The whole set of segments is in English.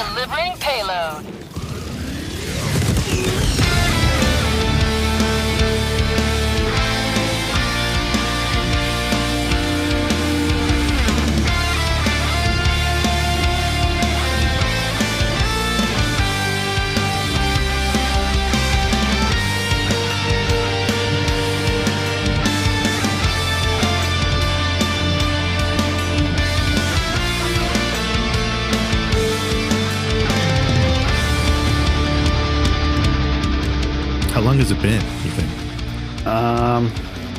Delivering payload. How long has it been, you think?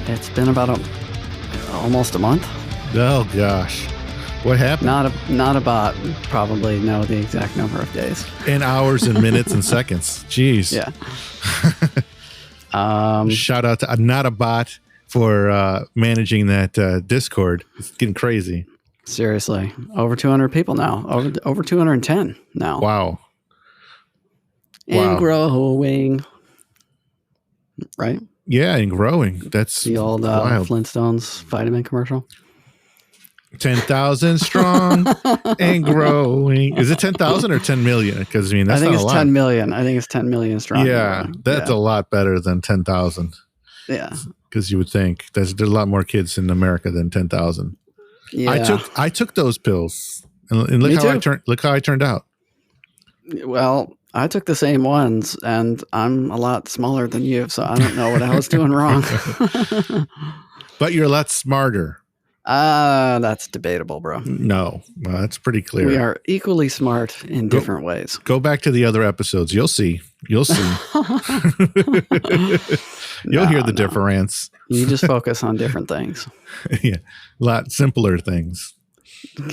It's been about almost a month. Oh, gosh. What happened? Not about probably know the exact number of days. In hours and minutes and seconds. Jeez. Yeah. Shout out to Not a Bot for managing that Discord. It's getting crazy. Seriously. Over 200 people now. Over 210 now. Wow. And growing. Right? Yeah, and growing. That's the old wild. Flintstones vitamin commercial. 10,000 strong and growing. Is it 10,000 or 10 million? Because I mean, that's not a lot. 10 million. I think it's 10 million strong. Yeah, that's a lot better than 10,000. Yeah, because you would think there's a lot more kids in America than 10,000. Yeah, I took those pills, and look how I turned out. Well, I took the same ones, and I'm a lot smaller than you, so I don't know what I was doing wrong. But you're a lot smarter. That's debatable, bro. No, that's pretty clear. We are equally smart in different ways. Go back to the other episodes. You'll see. You'll hear the difference. You just focus on different things. Yeah, a lot simpler things.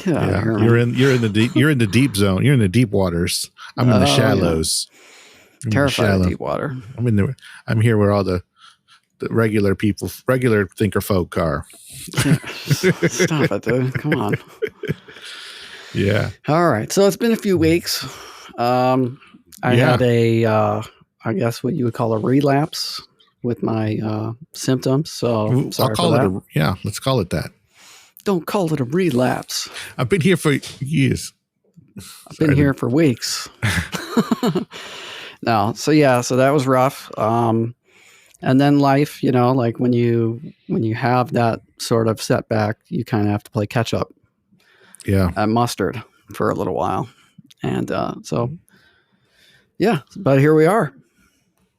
Yeah, you're in the deep zone. You're in the deep waters. I'm in the shallows. Yeah. Terrified of deep water. I'm here where all the regular thinker folk are. Stop it, dude. Come on. Yeah. All right. So it's been a few weeks. I had I guess what you would call a relapse with my symptoms. So I'll call it let's call it that. Don't call it a relapse. I've been here for years. I've been here for weeks. No. So that was rough. And then life, like when you have that sort of setback, you kind of have to play catch up. Yeah. At mustard for a little while. And but here we are.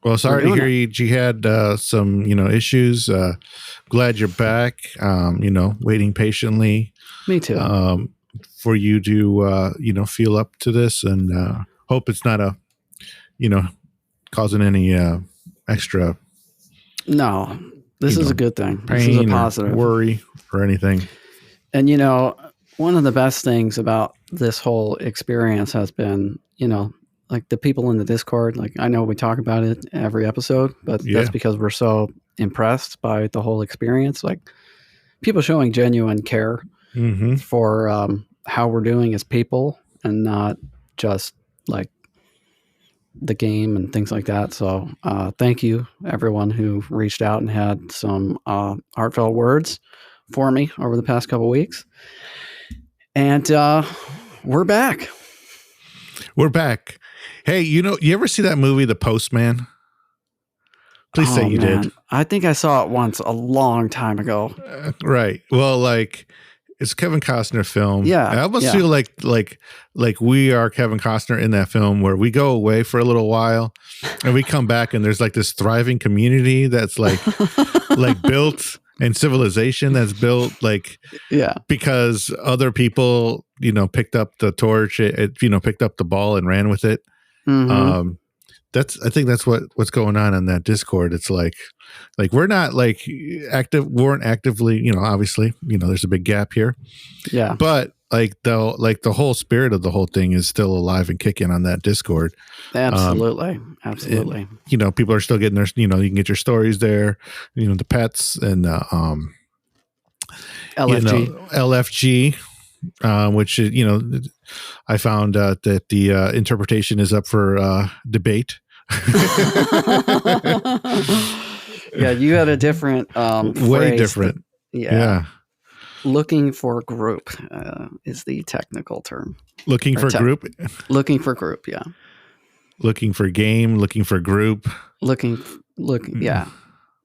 Well, sorry to hear you had some, issues. Glad you're back. Waiting patiently. Me too. For you to, feel up to this, and hope it's not causing any extra. No, this is a good thing. Pain, this is a positive. Or worry or anything. And one of the best things about this whole experience has been, like the people in the Discord. Like I know we talk about it every episode, but that's because we're so impressed by the whole experience. Like people showing genuine care for how we're doing as people, and not just like the game and things like that. So thank you everyone who reached out and had some heartfelt words for me over the past couple of weeks. And we're back. Hey, you ever see that movie The Postman? Please say you did. I think I saw it once a long time ago. Right. Well, it's a Kevin Costner film. Yeah. I almost feel like we are Kevin Costner in that film, where we go away for a little while and we come back and there's like this thriving community that's like built, and civilization that's built because other people, picked up the torch, picked up the ball and ran with it. Mm-hmm. I think that's what's going on in that Discord. It's like we're not weren't actively, obviously, there's a big gap here. Yeah. But the whole spirit of the whole thing is still alive and kicking on that Discord. Absolutely. And, people are still getting their, you can get your stories there, the pets and LFG. Which is, I found out that the interpretation is up for debate. Yeah, you had a different way different. Yeah. looking for group is the technical term. Looking for group? Looking for group, yeah. Looking for game, looking for group. Looking, yeah,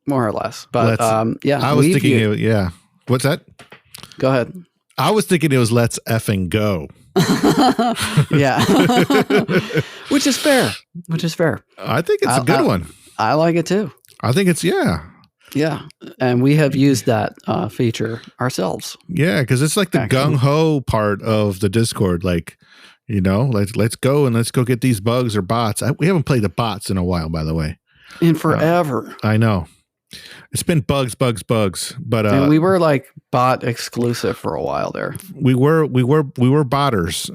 more or less. But yeah. I was thinking, yeah. What's that? Go ahead. I was thinking it was let's effing go. Yeah. Which is fair. I think it's a good one. I like it too. I think it's, yeah. Yeah. And we have used that feature ourselves. Yeah, because it's like the gung-ho part of the Discord. Like, let's go and let's go get these bugs or bots. We haven't played the bots in a while, by the way. In forever. I know. It's been bugs. But and we were like bot exclusive for a while there. We were botters.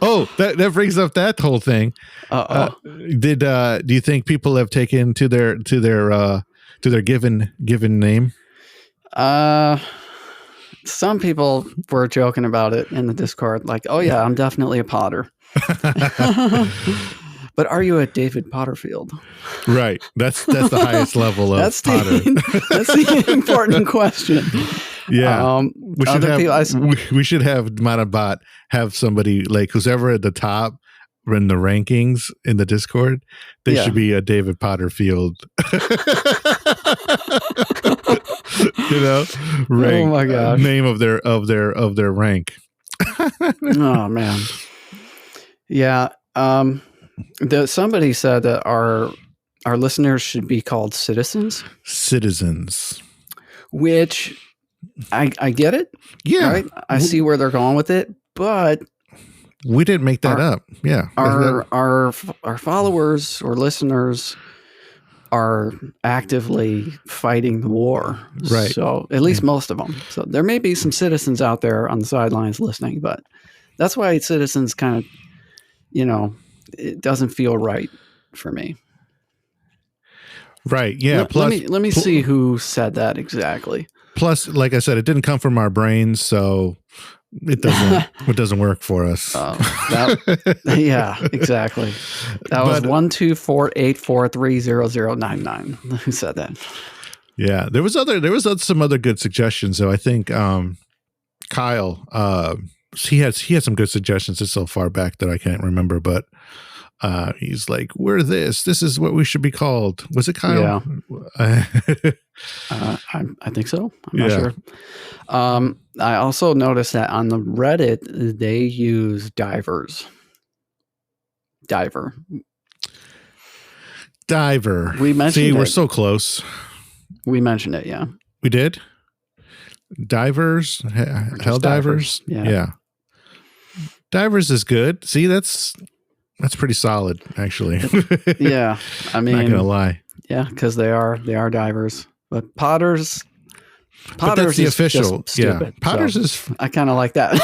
Oh, that brings up that whole thing. Do you think people have taken to their given name? Some people were joking about it in the Discord, like, "Oh yeah, I'm definitely a Potter." But are you a David Potterfield? Right. That's the highest level of Potter. That's the important question. Yeah. We should have Monobot have somebody like who's ever at the top in the rankings in the Discord. They should be a David Potterfield. Rank, oh my gosh. Name of their rank. Oh man. Yeah. Somebody said that our listeners should be called citizens. Citizens. Which I get it. Yeah. Right? I see where they're going with it, but we didn't make that up. Yeah. Our followers or listeners are actively fighting the war. Right. So at least most of them. So there may be some citizens out there on the sidelines listening, but that's why citizens kind of, it doesn't feel right for me. Right. Yeah. Let me see who said that exactly. Plus, like I said, it didn't come from our brains, so it doesn't work for us. Yeah, exactly. That was 12484300099. Who said that? Yeah, there was some other good suggestions though. I think Kyle, he had some good suggestions. It's so far back that I can't remember, but he's like, "We're this. This is what we should be called." Was it Kyle? Yeah. I think so. I'm not sure. I also noticed that on the Reddit they use divers. Diver. We mentioned. See, we're so close. We mentioned it. Yeah. We did. Divers, hell divers. Yeah. Divers is good. See, that's pretty solid, actually. Yeah, I mean, not gonna lie. Yeah, because they are divers, but Potters. But that's the official. Stupid, Potters so is. I kind of like that.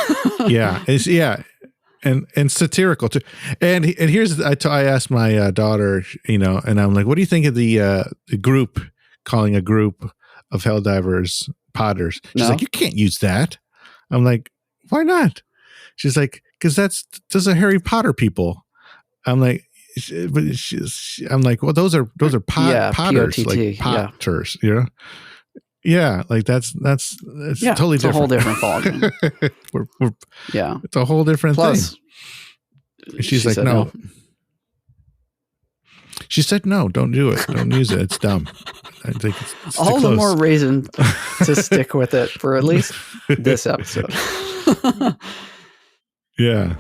and satirical too. And here's I asked my daughter, and I'm like, "What do you think of the group calling a group of Helldivers Potters?" She's like, "You can't use that." I'm like, "Why not?" She's like, "Because those are Harry Potter people." I'm like, well, those are Potters, P-O-T-T, like Potters, Yeah, like that's totally different. It's a whole different ballgame. It's a whole different thing. She's like, no. She said, no, don't do it. Don't use it. It's dumb. I think it's all the more reason to stick with it for at least this episode. Yeah.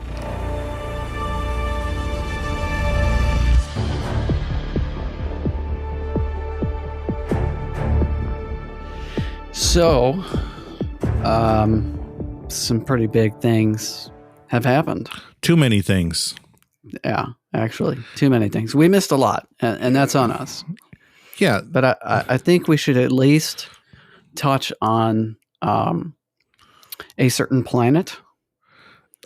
So, some pretty big things have happened. Too many things. Yeah, actually, too many things. We missed a lot, and that's on us. Yeah. But I think we should at least touch on a certain planet.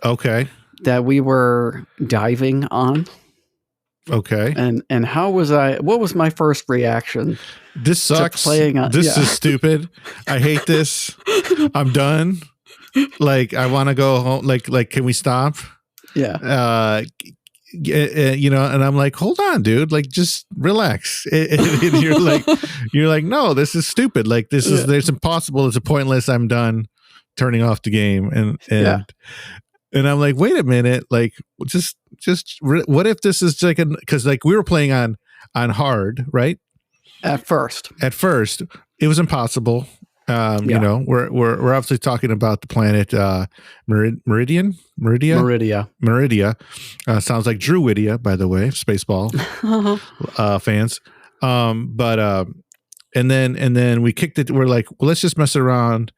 Okay. That we were diving on. Okay. And what was my first reaction? This sucks. This is stupid. I hate this. I'm done. Like, I want to go home. Like, can we stop? Yeah. you know, and I'm like, hold on, dude, like just relax. And you're like, no, this is stupid. Like this is there's impossible. It's a pointless. I'm done turning off the game. And I'm like, wait a minute, like just what if this is like because like we were playing on hard, right? At first, it was impossible. You know, we're obviously talking about the planet Meridia. Sounds like Druidia, by the way, Spaceball fans. And then we kicked it. We're like, well, let's just mess around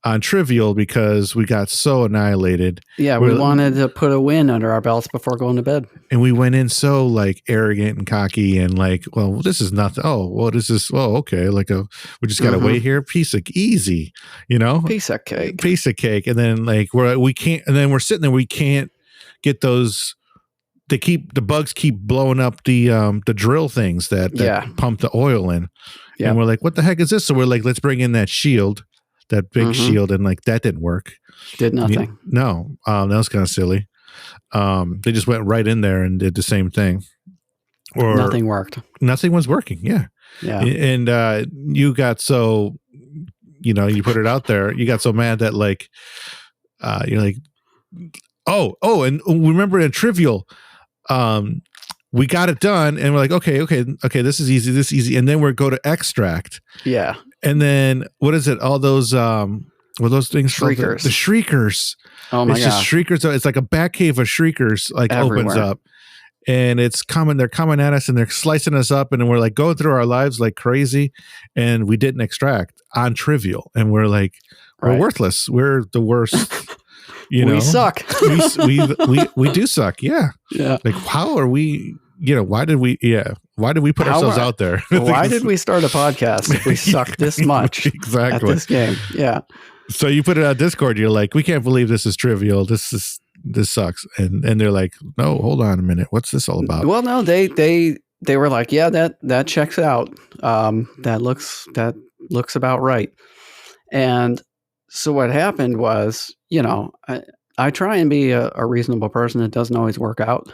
on Trivial because we got so annihilated. Yeah, we wanted to put a win under our belts before going to bed. And we went in so like arrogant and cocky and like, well, this is nothing. Oh, well, this is, oh, okay. Like we just got to wait here. Piece of easy, you know? Piece of cake. And then like we can't, and then we're sitting there, we can't get those. The bugs keep blowing up the drill things that pump the oil in. Yeah. And we're like, what the heck is this? So we're like, let's bring in that shield, that big shield. And like, that didn't work. Did nothing. No, that was kind of silly. They just went right in there and did the same thing. Or nothing worked. Nothing was working. Yeah. Yeah. And you got so, you know, you put it out there, you got so mad that like, you're like, oh, and remember in Trivial, we got it done and we're like, okay, this is easy. And then we go to extract. Yeah. And then what is it? All those, what those things? Shriekers. The shriekers. Oh my God. It's just shriekers. It's like a back cave of shriekers like everywhere. Opens up and they're coming at us and they're slicing us up and we're like going through our lives like crazy. And we didn't extract on Trivial. And we're like, we're worthless. We're the worst. You know, we suck. we do suck. Yeah. Yeah. Like, how are we, you know, why did we put ourselves out there? Why did we start a podcast if we suck this much exactly. at this game? Yeah. So you put it on Discord, you're like, we can't believe this is Trivial. This sucks. And they're like, no, hold on a minute. What's this all about? Well, no, they were like, yeah, that checks out. That looks about right. And so what happened was, you know, I try and be a reasonable person. It doesn't always work out.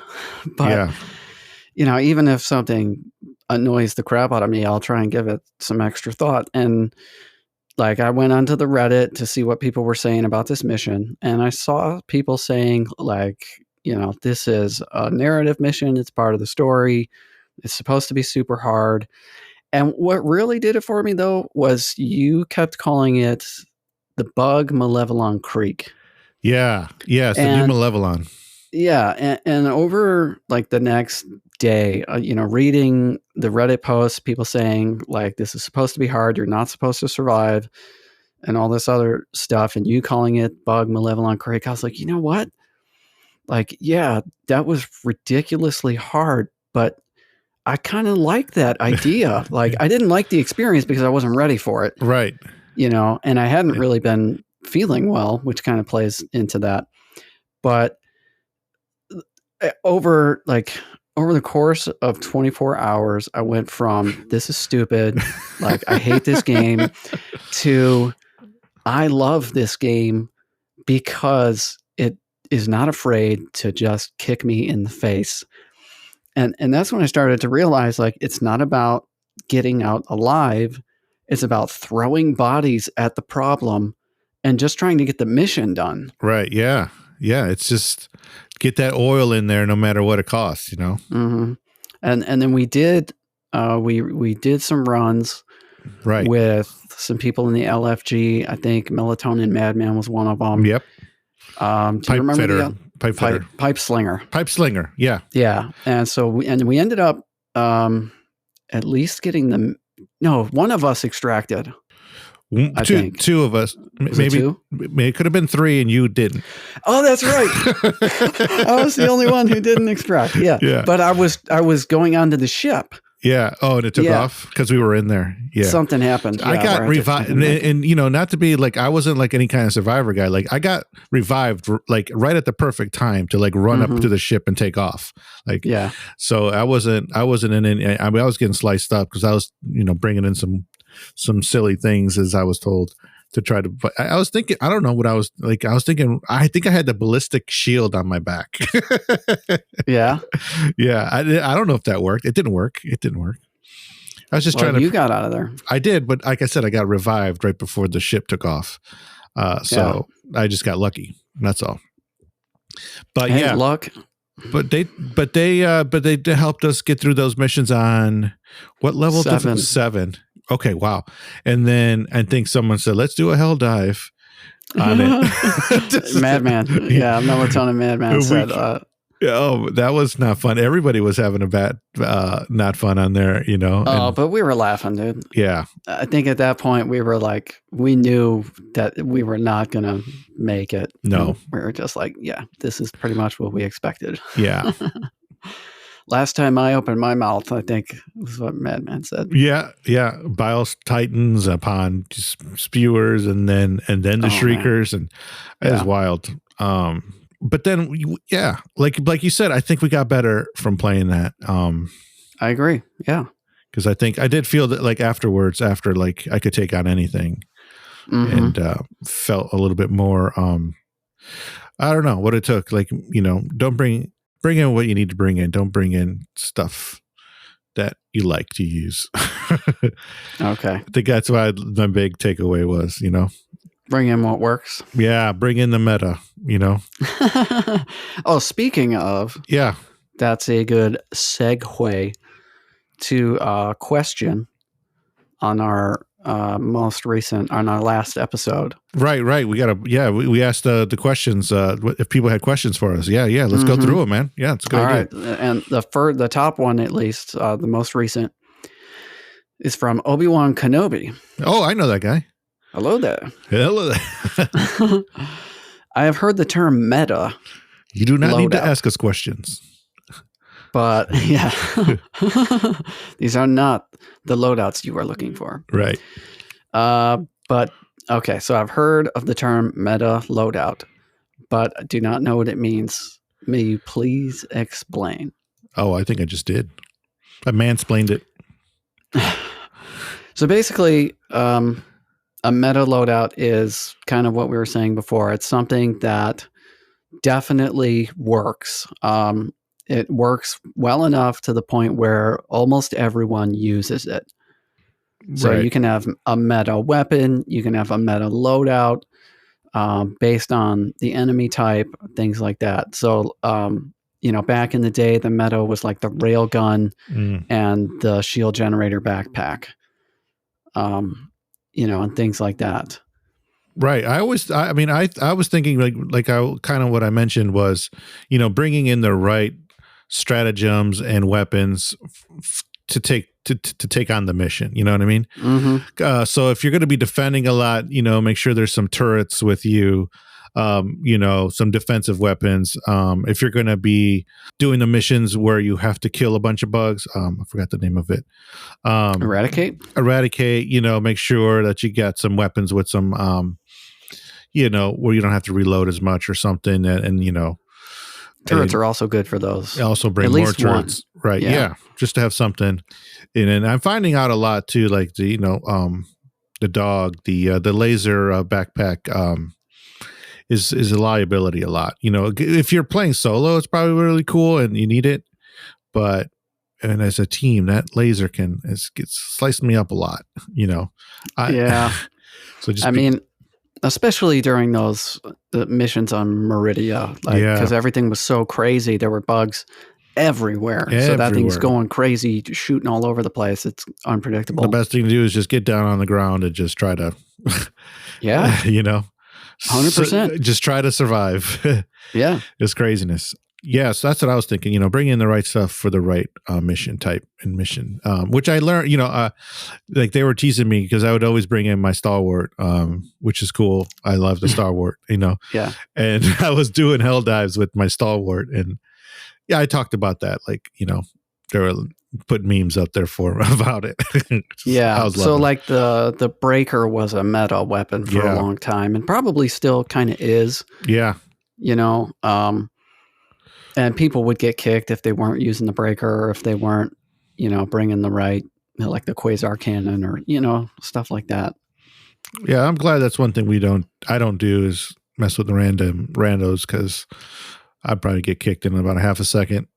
But, you know, even if something annoys the crap out of me, I'll try and give it some extra thought. And like I went onto the Reddit to see what people were saying about this mission. And I saw people saying like, you know, this is a narrative mission. It's part of the story. It's supposed to be super hard. And what really did it for me, though, was you kept calling it the Bug Malevelon Creek. Yeah. It's the new Malevelon. Yeah. And over like the next day, you know, reading the Reddit posts, people saying like, this is supposed to be hard. You're not supposed to survive and all this other stuff. And you calling it Bug Malevelon Creek. I was like, you know what? Like, yeah, that was ridiculously hard, but I kind of like that idea. Like I didn't like the experience because I wasn't ready for it. Right. You know, and I hadn't really been feeling well, which kind of plays into that. But over the course of 24 hours, I went from this is stupid, like I hate this game, to I love this game because it is not afraid to just kick me in the face. And that's when I started to realize like it's not about getting out alive. It's about throwing bodies at the problem and just trying to get the mission done. Right. Yeah. Yeah. It's just get that oil in there no matter what it costs, you know? Mm-hmm. And then we did, we did some runs with some people in the LFG. I think Melatonin Madman was one of them. Yep. Do you remember Pipe Slinger? Pipe Slinger. Yeah. Yeah. And so we ended up, at least getting them. No, one of us extracted. I think two of us. Maybe it could have been three, and you didn't. Oh, that's right. I was the only one who didn't extract. Yeah. But I was going onto the ship. Yeah. Oh, and it took off because we were in there. Yeah. Something happened. I got revived, and you know, not to be like I wasn't like any kind of survivor guy. Like I got revived like right at the perfect time to like run up to the ship and take off. Like So I wasn't in any. I mean, I was getting sliced up because I was bringing in some silly things as I was told to try to. But I was thinking, I don't know what I was like. I was thinking, I think I had the ballistic shield on my back. Yeah. Yeah. I don't know if that worked. It didn't work. I was just trying to. You got out of there. I did, but like I said, I got revived right before the ship took off. So I just got lucky. That's all. But hey, luck. But they helped us get through those missions on what level? 7. Okay, wow. And then I think someone said, "Let's do a hell dive on it." Madman. Yeah, melatonin Madman said. Oh, that was not fun. Everybody was having a bad, not fun on there, you know. Oh, but we were laughing, dude. Yeah. I think at that point we were like, we knew that we were not going to make it. No. We were just like, yeah, this is pretty much what we expected. Yeah. Last time I opened my mouth, I think was what Madman said. Yeah. Yeah. Bile titans upon spewers and then the shriekers. Man. And it was wild. But then, yeah, like you said, I think we got better from playing that. I agree. Yeah. Because I think I did feel that like afterwards, after like I could take on anything and felt a little bit more, I don't know what it took. Like, you know, don't bring in what you need to bring in. Don't bring in stuff that you like to use. Okay. I think that's why my big takeaway was, you know. Bring in what works. Yeah, bring in the meta, you know. Oh, speaking of, yeah, that's a good segue to a question on our on our last episode. Right. We we asked the questions if people had questions for us. Yeah. Let's go through them, man. Yeah, it's a good idea. Right, and the top one, at least the most recent, is from Obi-Wan Kenobi. Oh, I know that guy. Hello there. Hello there. I have heard the term meta. You do not need to ask us questions. But yeah, these are not the loadouts you are looking for. Right. But okay, so I've heard of the term meta loadout, but I do not know what it means. May you please explain? Oh, I think I just did. I mansplained it. So basically, a meta loadout is kind of what we were saying before. It's something that definitely works. It works well enough to the point where almost everyone uses it. So you can have a meta weapon, you can have a meta loadout based on the enemy type, things like that. So, you know, back in the day, the meta was like the railgun and the shield generator backpack. You know, and things like that. Right. I was thinking like kind of what I mentioned was, you know, bringing in the right stratagems and weapons to take on the mission. You know what I mean? Mm-hmm. So if you're going to be defending a lot, you know, make sure there's some turrets with you. You know, some defensive weapons. If you're going to be doing the missions where you have to kill a bunch of bugs, I forgot the name of it. Eradicate, you know, make sure that you got some weapons with some, you know, where you don't have to reload as much or something. And you know, turrets are also good for those. Also bring more turrets. One. Right. Yeah. Just to have something. And I'm finding out a lot too, like the, you know, the dog, the laser backpack, is a liability a lot. You know, if you're playing solo, it's probably really cool and you need it. But and as a team, that laser gets slicing me up a lot. You know, So just mean, especially during the missions on Meridia, because everything was so crazy, there were bugs everywhere. So that thing's going crazy, shooting all over the place. It's unpredictable. The best thing to do is just get down on the ground and just try to, you know. 100%. So just try to survive. Yeah. It's craziness. Yes, that's what I was thinking. You know, bring in the right stuff for the right mission type and mission, which I learned, you know, like they were teasing me because I would always bring in my stalwart, which is cool. I love the stalwart, you know. Yeah. And I was doing hell dives with my stalwart. And yeah, I talked about that. Like, you know, there were put memes up there about it. Yeah. So like the breaker was a meta weapon for a long time and probably still kind of is. Yeah. You know, and people would get kicked if they weren't using the breaker or if they weren't, you know, bringing the right, you know, like the quasar cannon or, you know, stuff like that. Yeah, I'm glad that's one thing I don't do is mess with the randos because I'd probably get kicked in about a half a second.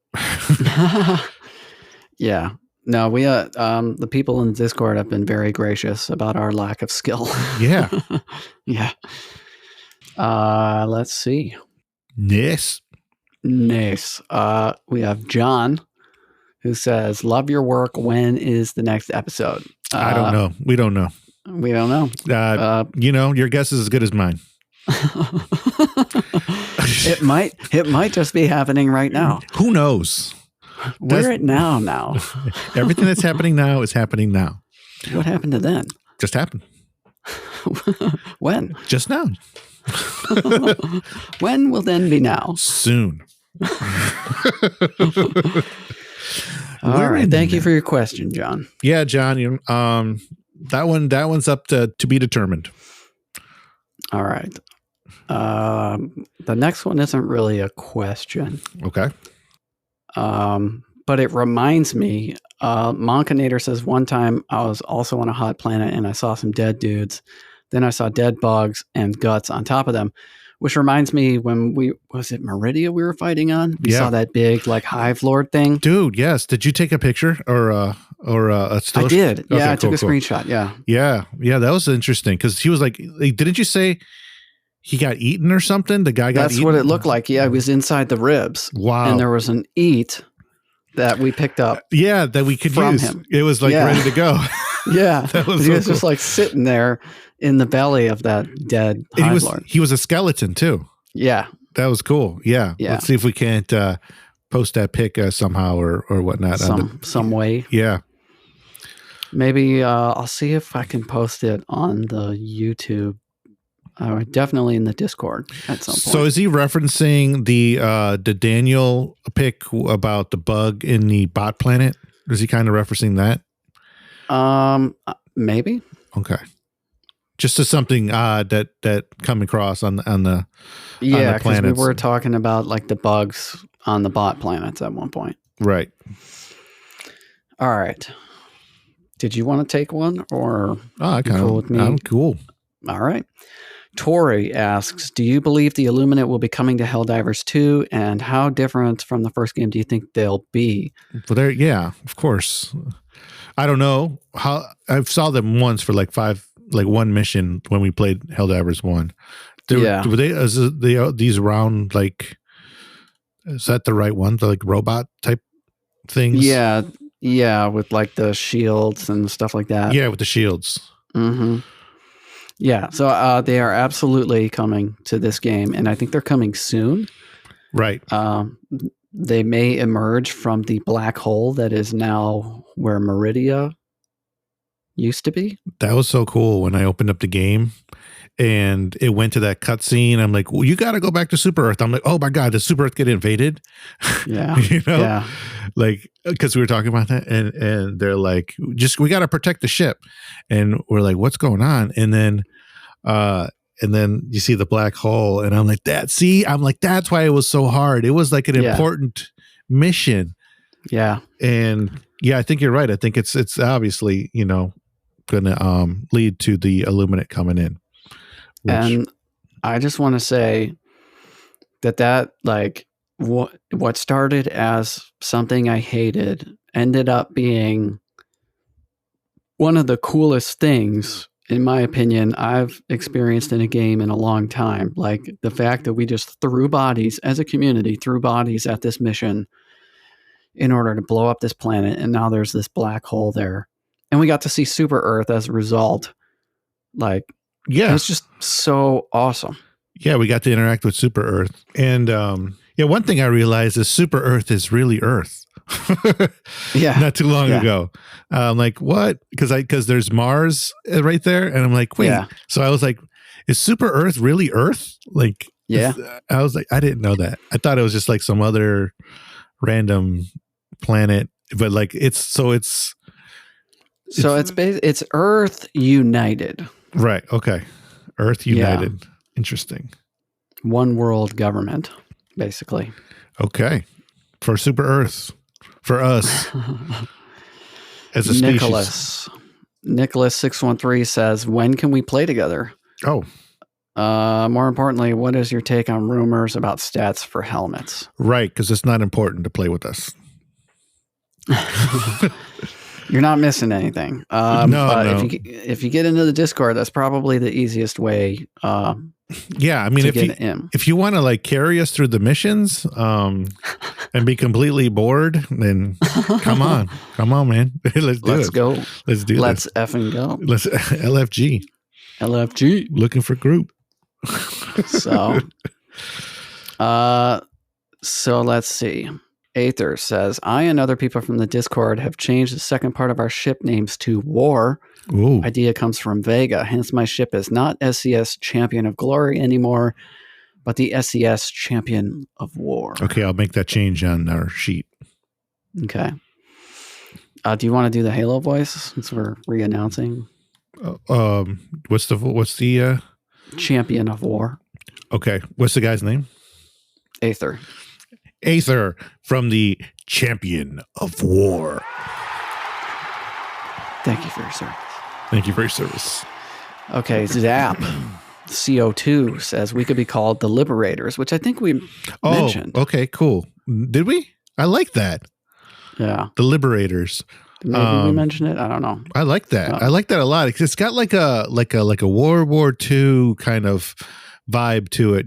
Yeah. No, we the people in Discord have been very gracious about our lack of skill. Yeah. Yeah. Let's see. Yes. Nice. We have John who says, "Love your work. When is the next episode?" I don't know. We don't know. We don't know. Your guess is as good as mine. It might just be happening right now. Who knows? We're at now. Everything that's happening now is happening now. What happened to then? Just happened. When? Just now. When will then be now? Soon. All right. Thank you for your question, John. Yeah, John. That one's up to be determined. All right. The next one isn't really a question. Okay. But it reminds me, Monkinator says one time I was also on a hot planet and I saw some dead dudes. Then I saw dead bugs and guts on top of them, which reminds me when was it Meridia we were fighting on? We saw that big like hive lord thing. Dude, yes. Did you take a picture or a still? I did. Okay, yeah, I took a cool. screenshot. Yeah. Yeah. That was interesting because he was like, didn't you say he got eaten or something? The guy got That's eaten? what it looked like. Yeah, it was inside the ribs. Wow. And there was an eat that we picked up. Yeah, that we could use. Him. It was like ready to go. Yeah. That was he was just like sitting there in the belly of that dead hive lord. He was a skeleton too. Yeah. That was cool. Yeah. Let's see if we can't post that pic somehow or whatnot. Some way. Yeah. Maybe I'll see if I can post it on the YouTube. Definitely in the Discord at some point. So is he referencing the Daniel pic about the bug in the bot planet? Is he kind of referencing that? Maybe. Okay. Just as something odd that come across on the because we were talking about like the bugs on the bot planets at one point. Right. All right. Did you want to take one or? Cool with me? I'm cool. All right. Tori asks, do you believe the Illuminate will be coming to Helldivers 2, and how different from the first game do you think they'll be? Well, of course. I don't know how. I saw them once for like one mission when we played Helldivers 1. Were they these round like? Is that the right one? The like robot type things? Yeah, with like the shields and stuff like that. Yeah, with the shields. Mm-hmm. Yeah, so they are absolutely coming to this game, and I think they're coming soon. Right. They may emerge from the black hole that is now where Meridia used to be. That was so cool when I opened up the game and it went to that cutscene. I'm like, well, you got to go back to Super Earth. I'm like, oh my God, does Super Earth get invaded? Yeah. Yeah. Like, because we were talking about that and they're like, we got to protect the ship. And we're like, what's going on? And then you see the black hole and I'm like, that's why it was so hard. It was like an important mission. Yeah. And yeah, I think you're right. I think it's obviously, going to lead to the Illuminate coming in. And I just want to say that like what started as something I hated ended up being one of the coolest things, in my opinion, I've experienced in a game in a long time. Like the fact that we just threw bodies as a community, at this mission in order to blow up this planet. And now there's this black hole there. And we got to see Super Earth as a result. Like, it was just so awesome. Yeah, we got to interact with Super Earth. And one thing I realized is Super Earth is really Earth. Not too long ago. I'm like, what? Because there's Mars right there. And I'm like, wait. Yeah. So I was like, is Super Earth really Earth? Like, I was like, I didn't know that. I thought it was just like some other random planet. But like, it's Earth United. Right. Okay. Earth United. Yeah. Interesting. One world government, basically. Okay. For Super Earth. For us. As a Nicholas species. Nicholas613 says, when can we play together? Oh, more importantly, what is your take on rumors about stats for helmets? right, because it's not important to play with us. You're not missing anything. No. If you get into the Discord, that's probably the easiest way. Yeah, I mean, if you want to like carry us through the missions, and be completely bored, then come on, man, let's go. Let's do Let's this. effing go. Let's LFG looking for group. So let's see. Aether says, I and other people from the Discord have changed the second part of our ship names to War. Ooh. Idea comes from Vega. Hence, my ship is not SES Champion of Glory anymore, but the SES Champion of War. Okay, I'll make that change on our sheet. Okay. Do you want to do the Halo voice since we're re-announcing? What's the Champion of War? Okay, what's the guy's name? Aether from the Champion of War. Thank you for your service. Thank you for your service. Okay, Zap CO2 says we could be called the Liberators, which I think we mentioned. Okay, cool. Did we? I like that. Yeah, the Liberators. Maybe we mentioned it. I don't know. I like that. I like that a lot. It's got like a World War II kind of vibe to it.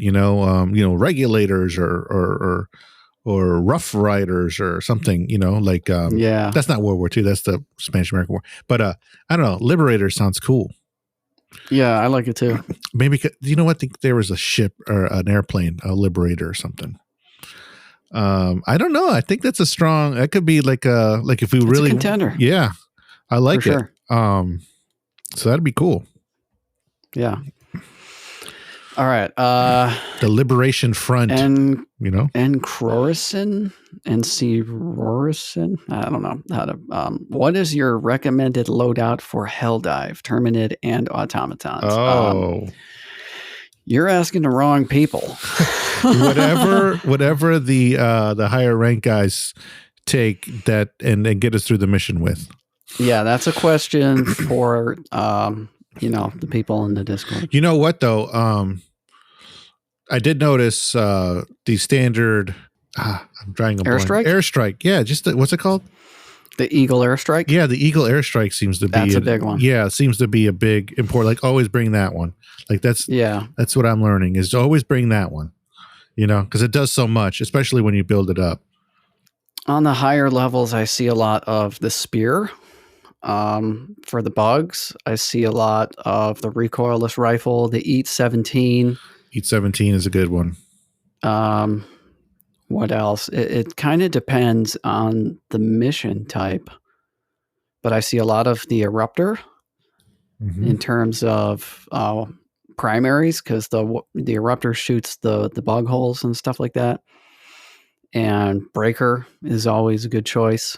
Regulators or Rough Riders or something. That's not World War II. That's the Spanish American War. But I don't know. Liberator sounds cool. Yeah, I like it too. Maybe you know what? I think there was a ship or an airplane, a Liberator or something. I don't know. I think that's a strong. That could be like if we really a contender. Yeah, I like For sure. it. So that'd be cool. Yeah. All right. The Liberation Front, and Crorison, NC Rorison. I don't know how to. What is your recommended loadout for Helldive, Terminid, and Automatons? Oh, you're asking the wrong people. whatever the higher rank guys take that and get us through the mission with. Yeah, that's a question for the people in the Discord. You know what though? I did notice the standard. I'm trying to airstrike. Yeah, just what's it called? The Eagle Airstrike. Yeah, the Eagle Airstrike seems to be a big one. Yeah, it seems to be a big import. Like always bring that one. Like that's what I'm learning is to always bring that one. Because it does so much, especially when you build it up. On the higher levels, I see a lot of the spear. For the bugs, I see a lot of the recoilless rifle, the EAT-17. EAT-17 is a good one. What else? It kind of depends on the mission type, but I see a lot of the Eruptor in terms of primaries, because the Eruptor shoots the bug holes and stuff like that. And Breaker is always a good choice.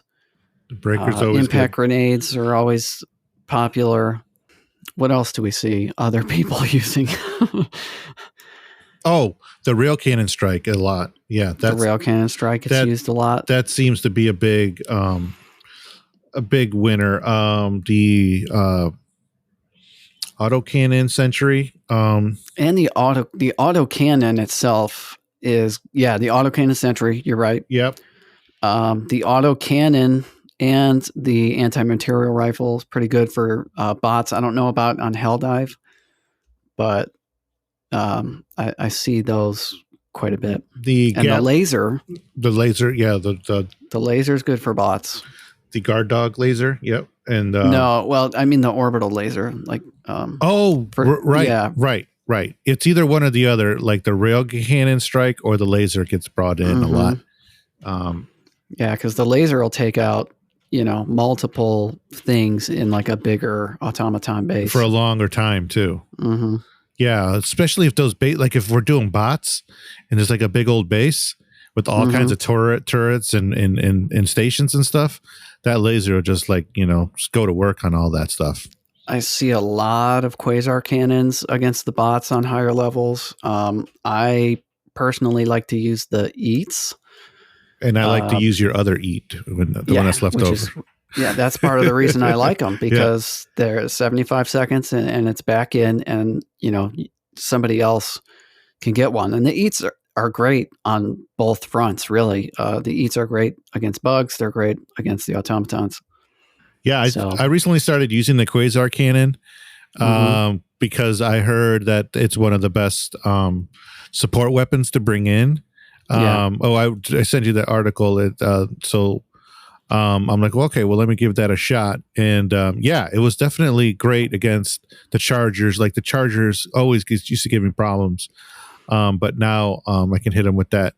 Breaker's always impact good. Grenades are always popular. What else do we see other people using? Oh, the rail cannon strike a lot. Yeah, the rail cannon strike gets used a lot. That seems to be a big winner. The autocannon sentry, and the autocannon itself is the autocannon sentry. You're right. Yep. The autocannon and the anti-material rifle is pretty good for bots. I don't know about on Helldive, but I see those quite a bit. The laser. The laser, yeah. The laser is good for bots. The guard dog laser, yep. And no, well, I mean the orbital laser, like. Right, yeah. Right. It's either one or the other. Like the rail cannon strike or the laser gets brought in a lot. Yeah, because the laser will take out multiple things in like a bigger automaton base for a longer time too. Yeah, especially if those like if we're doing bots and there's like a big old base with all kinds of turrets and stations and stuff, that laser will just just go to work on all that stuff. I see a lot of quasar cannons against the bots on higher levels. I personally like to use the EATs. And I like to use your other EAT, the one that's left over. Yeah, that's part of the reason I like them, because they're 75 seconds and it's back in, and somebody else can get one. And the eats are great on both fronts, really. The eats are great against bugs. They're great against the automatons. Yeah, I recently started using the quasar cannon because I heard that it's one of the best support weapons to bring in. I sent you that article. I'm like, well, okay, well, let me give that a shot. And it was definitely great against the Chargers. Like the Chargers always used to give me problems. But now I can hit them with that,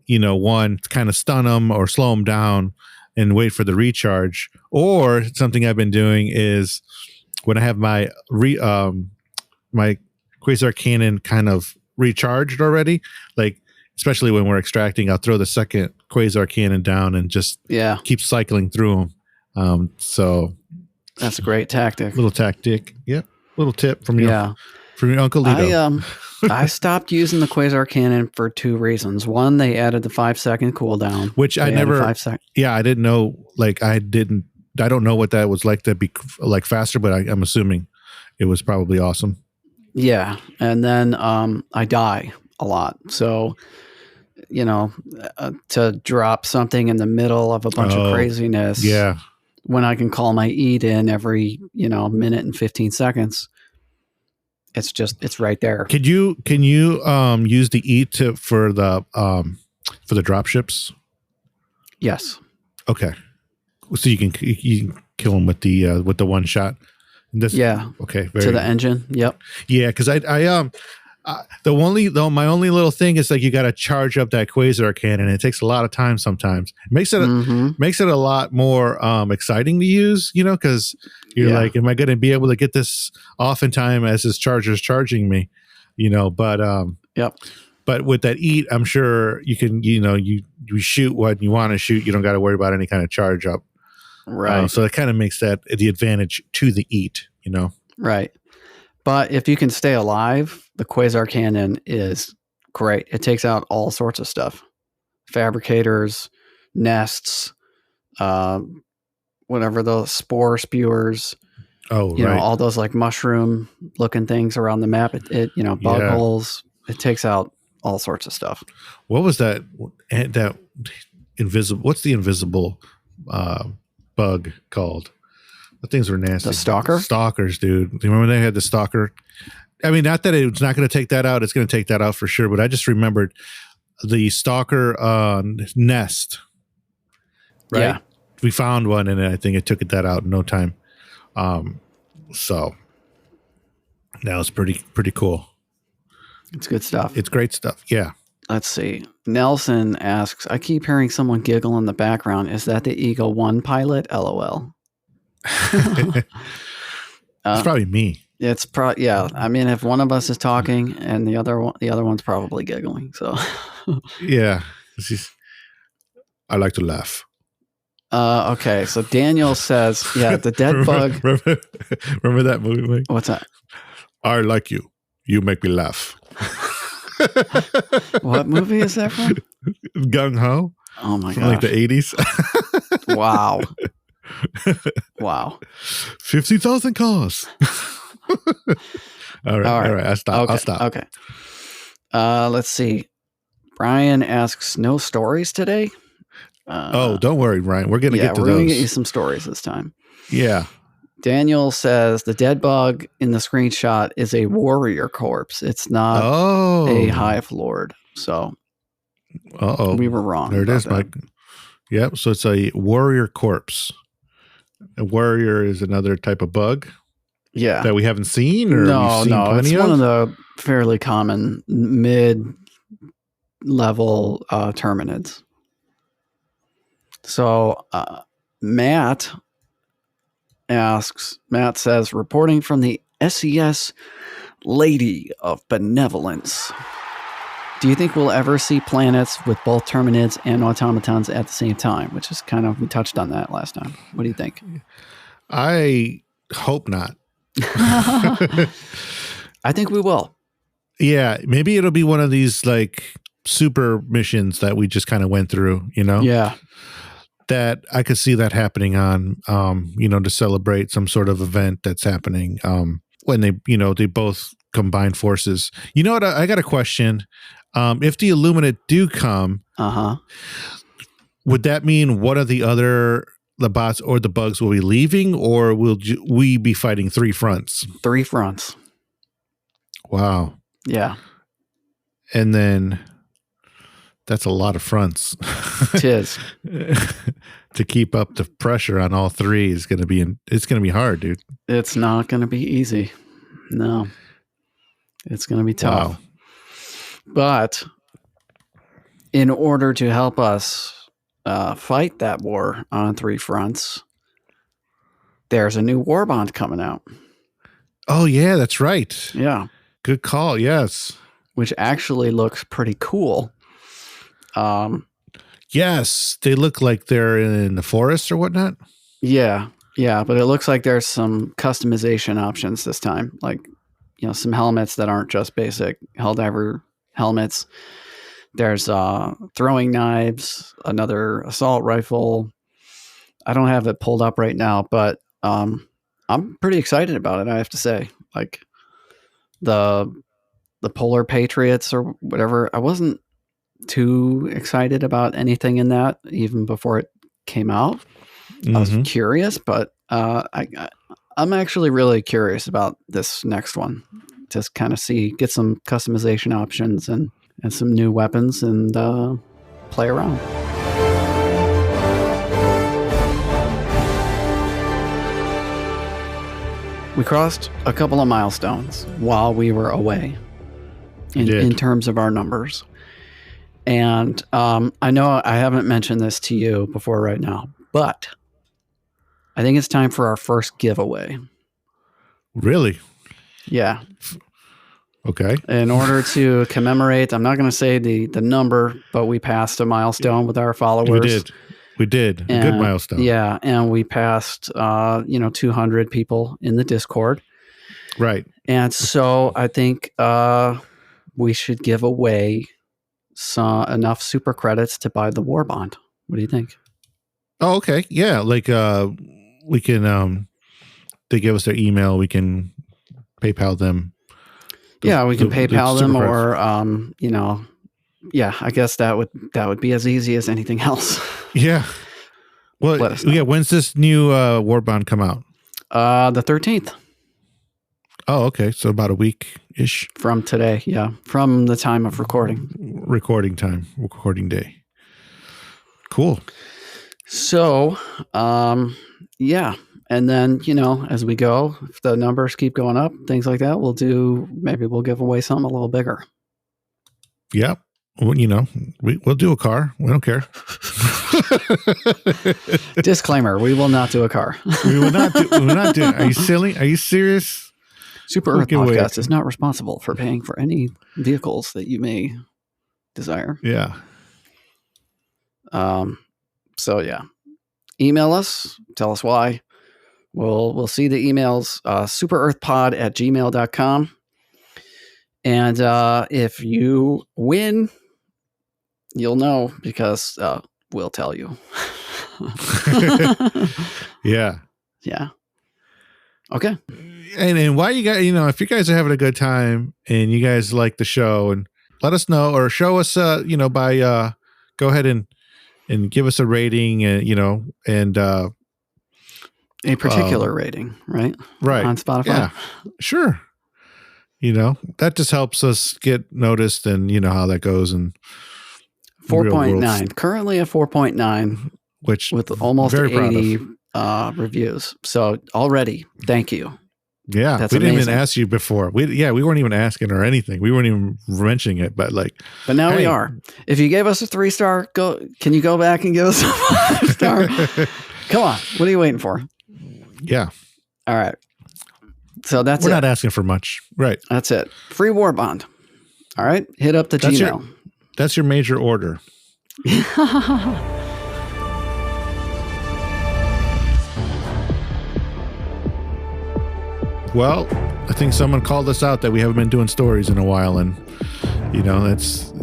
one, kind of stun them or slow them down and wait for the recharge. Or something I've been doing is when I have my my quasar cannon kind of recharged already, like especially when we're extracting, I'll throw the second quasar cannon down and just keep cycling through them. So that's a great tactic. Little tactic. Yeah. Little tip from your Uncle Lito. I stopped using the quasar cannon for two reasons. One, they added the 5-second cooldown, which I never. I didn't know. Like I don't know what that was like to be like faster, but I'm assuming it was probably awesome. Yeah, and then I die a lot, so to drop something in the middle of a bunch of craziness. Yeah. When I can call my eat in every minute and 15 seconds. It's right there. Can you use the eat for the drop ships? Yes. Okay. So you can kill them with the one shot. Okay. To the engine. Yep. Yeah, because my only little thing is like you got to charge up that quasar cannon. It takes a lot of time sometimes. It makes it a lot more exciting to use, because you're like, am I going to be able to get this off in time as this charger's charging me? But But with that eat, I'm sure you can, you shoot what you want to shoot. You don't got to worry about any kind of charge up. Right. So it kind of makes that the advantage to the eat, Right. But if you can stay alive, the quasar cannon is great. It takes out all sorts of stuff. Fabricators, nests, whatever, those spore spewers. All those like mushroom looking things around the map. It bug holes. It takes out all sorts of stuff. What was that invisible? What's the invisible bug called? The things were nasty. The stalker? Stalkers, dude. Do you remember they had the stalker? I mean, not that it's not going to take that out. It's going to take that out for sure. But I just remembered the stalker nest. Right? Yeah. We found one, and I think it took that out in no time. So that was pretty cool. It's good stuff. It's great stuff. Yeah. Let's see. Nelson asks, I keep hearing someone giggle in the background. Is that the Eagle 1 pilot? LOL. It's probably me. It's yeah. I mean, if one of us is talking and the other one's probably giggling. So yeah, I like to laugh. Okay, so Daniel says, yeah, the dead bug. Remember that movie, Mike? What's that? I like you. You make me laugh. What movie is that from? Gung Ho. Oh my god! Like the 80s. Wow. Wow. 50,000 cars. All right. I'll stop. Okay. Let's see. Brian asks, no stories today? Don't worry, Brian. We're going to get to those. We're going to get you some stories this time. Yeah. Daniel says the dead bug in the screenshot is a warrior corpse. It's not a hive lord. So we were wrong. There it is, Mike. Yep. So it's a warrior corpse. A warrior is another type of bug. Yeah. That we haven't seen, or no. It's one of the fairly common mid-level terminids. So Matt says, reporting from the SES Lady of Benevolence. Do you think we'll ever see planets with both terminids and automatons at the same time? Which is we touched on that last time. What do you think? I hope not. I think we will. Yeah, maybe it'll be one of these like super missions that we just kind of went through, Yeah. that I could see that happening on, to celebrate some sort of event that's happening when they both combine forces. You know what? I got a question. If the Illuminate do come, would that mean one of the bots or the bugs will be leaving, or will we be fighting 3 fronts? 3 fronts. Wow. Yeah. And then that's a lot of fronts. It is. To keep up the pressure on all 3 is going to be hard, dude. It's not going to be easy. No. It's going to be tough. Wow. But in order to help us fight that war on 3 fronts, there's a new warbond coming out. Oh, yeah, that's right. Yeah. Good call. Yes. Which actually looks pretty cool. Yes, they look like they're in the forest or whatnot. Yeah, but it looks like there's some customization options this time, like some helmets that aren't just basic Helldiver helmets. There's throwing knives, another assault rifle. I don't have it pulled up right now, but I'm pretty excited about it. I have to say, like the Polar Patriots or whatever. I wasn't too excited about anything in that even before it came out. I was curious, but I'm actually really curious about this next one. Just kind of get some customization options and some new weapons and play around. We crossed a couple of milestones while we were away in terms of our numbers. And I know I haven't mentioned this to you before right now, but I think it's time for our first giveaway. Really? Yeah. Okay. In order to commemorate, I'm not going to say the number, but we passed a milestone with our followers. We did. A good milestone. Yeah. And we passed, 200 people in the Discord. Right. And so I think we should give away enough super credits to buy the warbond. What do you think? Oh, okay. Yeah. Like we can, they give us their email. We can PayPal them. We can PayPal them or, I guess that would be as easy as anything else. Yeah. Well, when's this new warbond come out? The 13th. Oh, okay. So about a week-ish. From today, yeah. From the time of recording. Recording day. Cool. So, and then, as we go, if the numbers keep going up, things like that, we'll give away something a little bigger. Yep. Well, we'll do a car. We don't care. Disclaimer, we will not do a car. We will not do. Are you silly? Are you serious? Super Earth Podcast is not responsible for paying for any vehicles that you may desire. Yeah. So yeah, email us. Tell us why. We'll see the emails. superearthpod@gmail.com. And if you win, you'll know because we'll tell you. Yeah. Yeah. Okay. And why you guys, if you guys are having a good time and you guys like the show, and let us know or show us, by go ahead and give us a rating, and a particular rating, right? Right. On Spotify. Yeah, sure. That just helps us get noticed, and how that goes. And 4.9, currently a 4.9, which with almost 80 reviews. So already, thank you. Yeah, that's we didn't amazing. even ask you before. We weren't even asking or anything. We weren't even mentioning it, but now we are. If you gave us a 3-star, can you go back and give us a 5-star? Come on, what are you waiting for? Yeah. All right. So we're not asking for much, right? That's it. Free warbond. All right, hit up the Gmail. That's your major order. Well, I think someone called us out that we haven't been doing stories in a while, and that's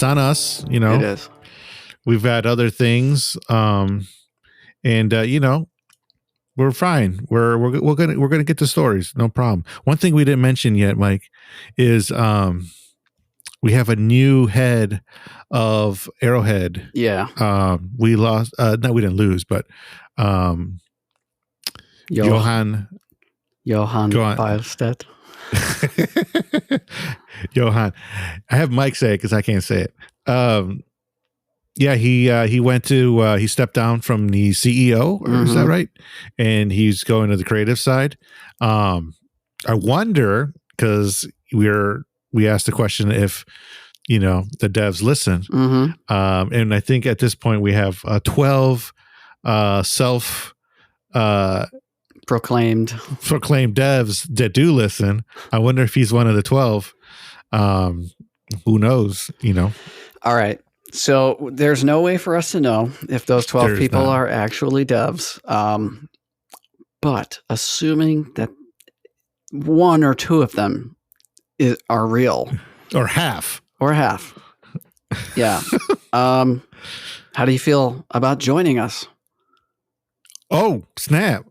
on us. It is. we've had other things, and you know, we're fine. We're gonna get the stories, no problem. One thing we didn't mention yet, Mike, is we have a new head of Arrowhead. Yeah. We lost. No, we didn't lose, but Johan Biostedt. Johan. I have Mike say it because I can't say it. Yeah, he went to he stepped down from the CEO, or is that right? And he's going to the creative side. I wonder, because we asked the question if, you know, the devs listen. And I think at this point we have 12 self proclaimed devs that do listen. I wonder if he's one of the 12. Who knows, you know? All right. So there's no way for us to know if those 12 people are actually devs. But assuming that one or two of them are real. Or half. Yeah. How do you feel about joining us? Oh, snap.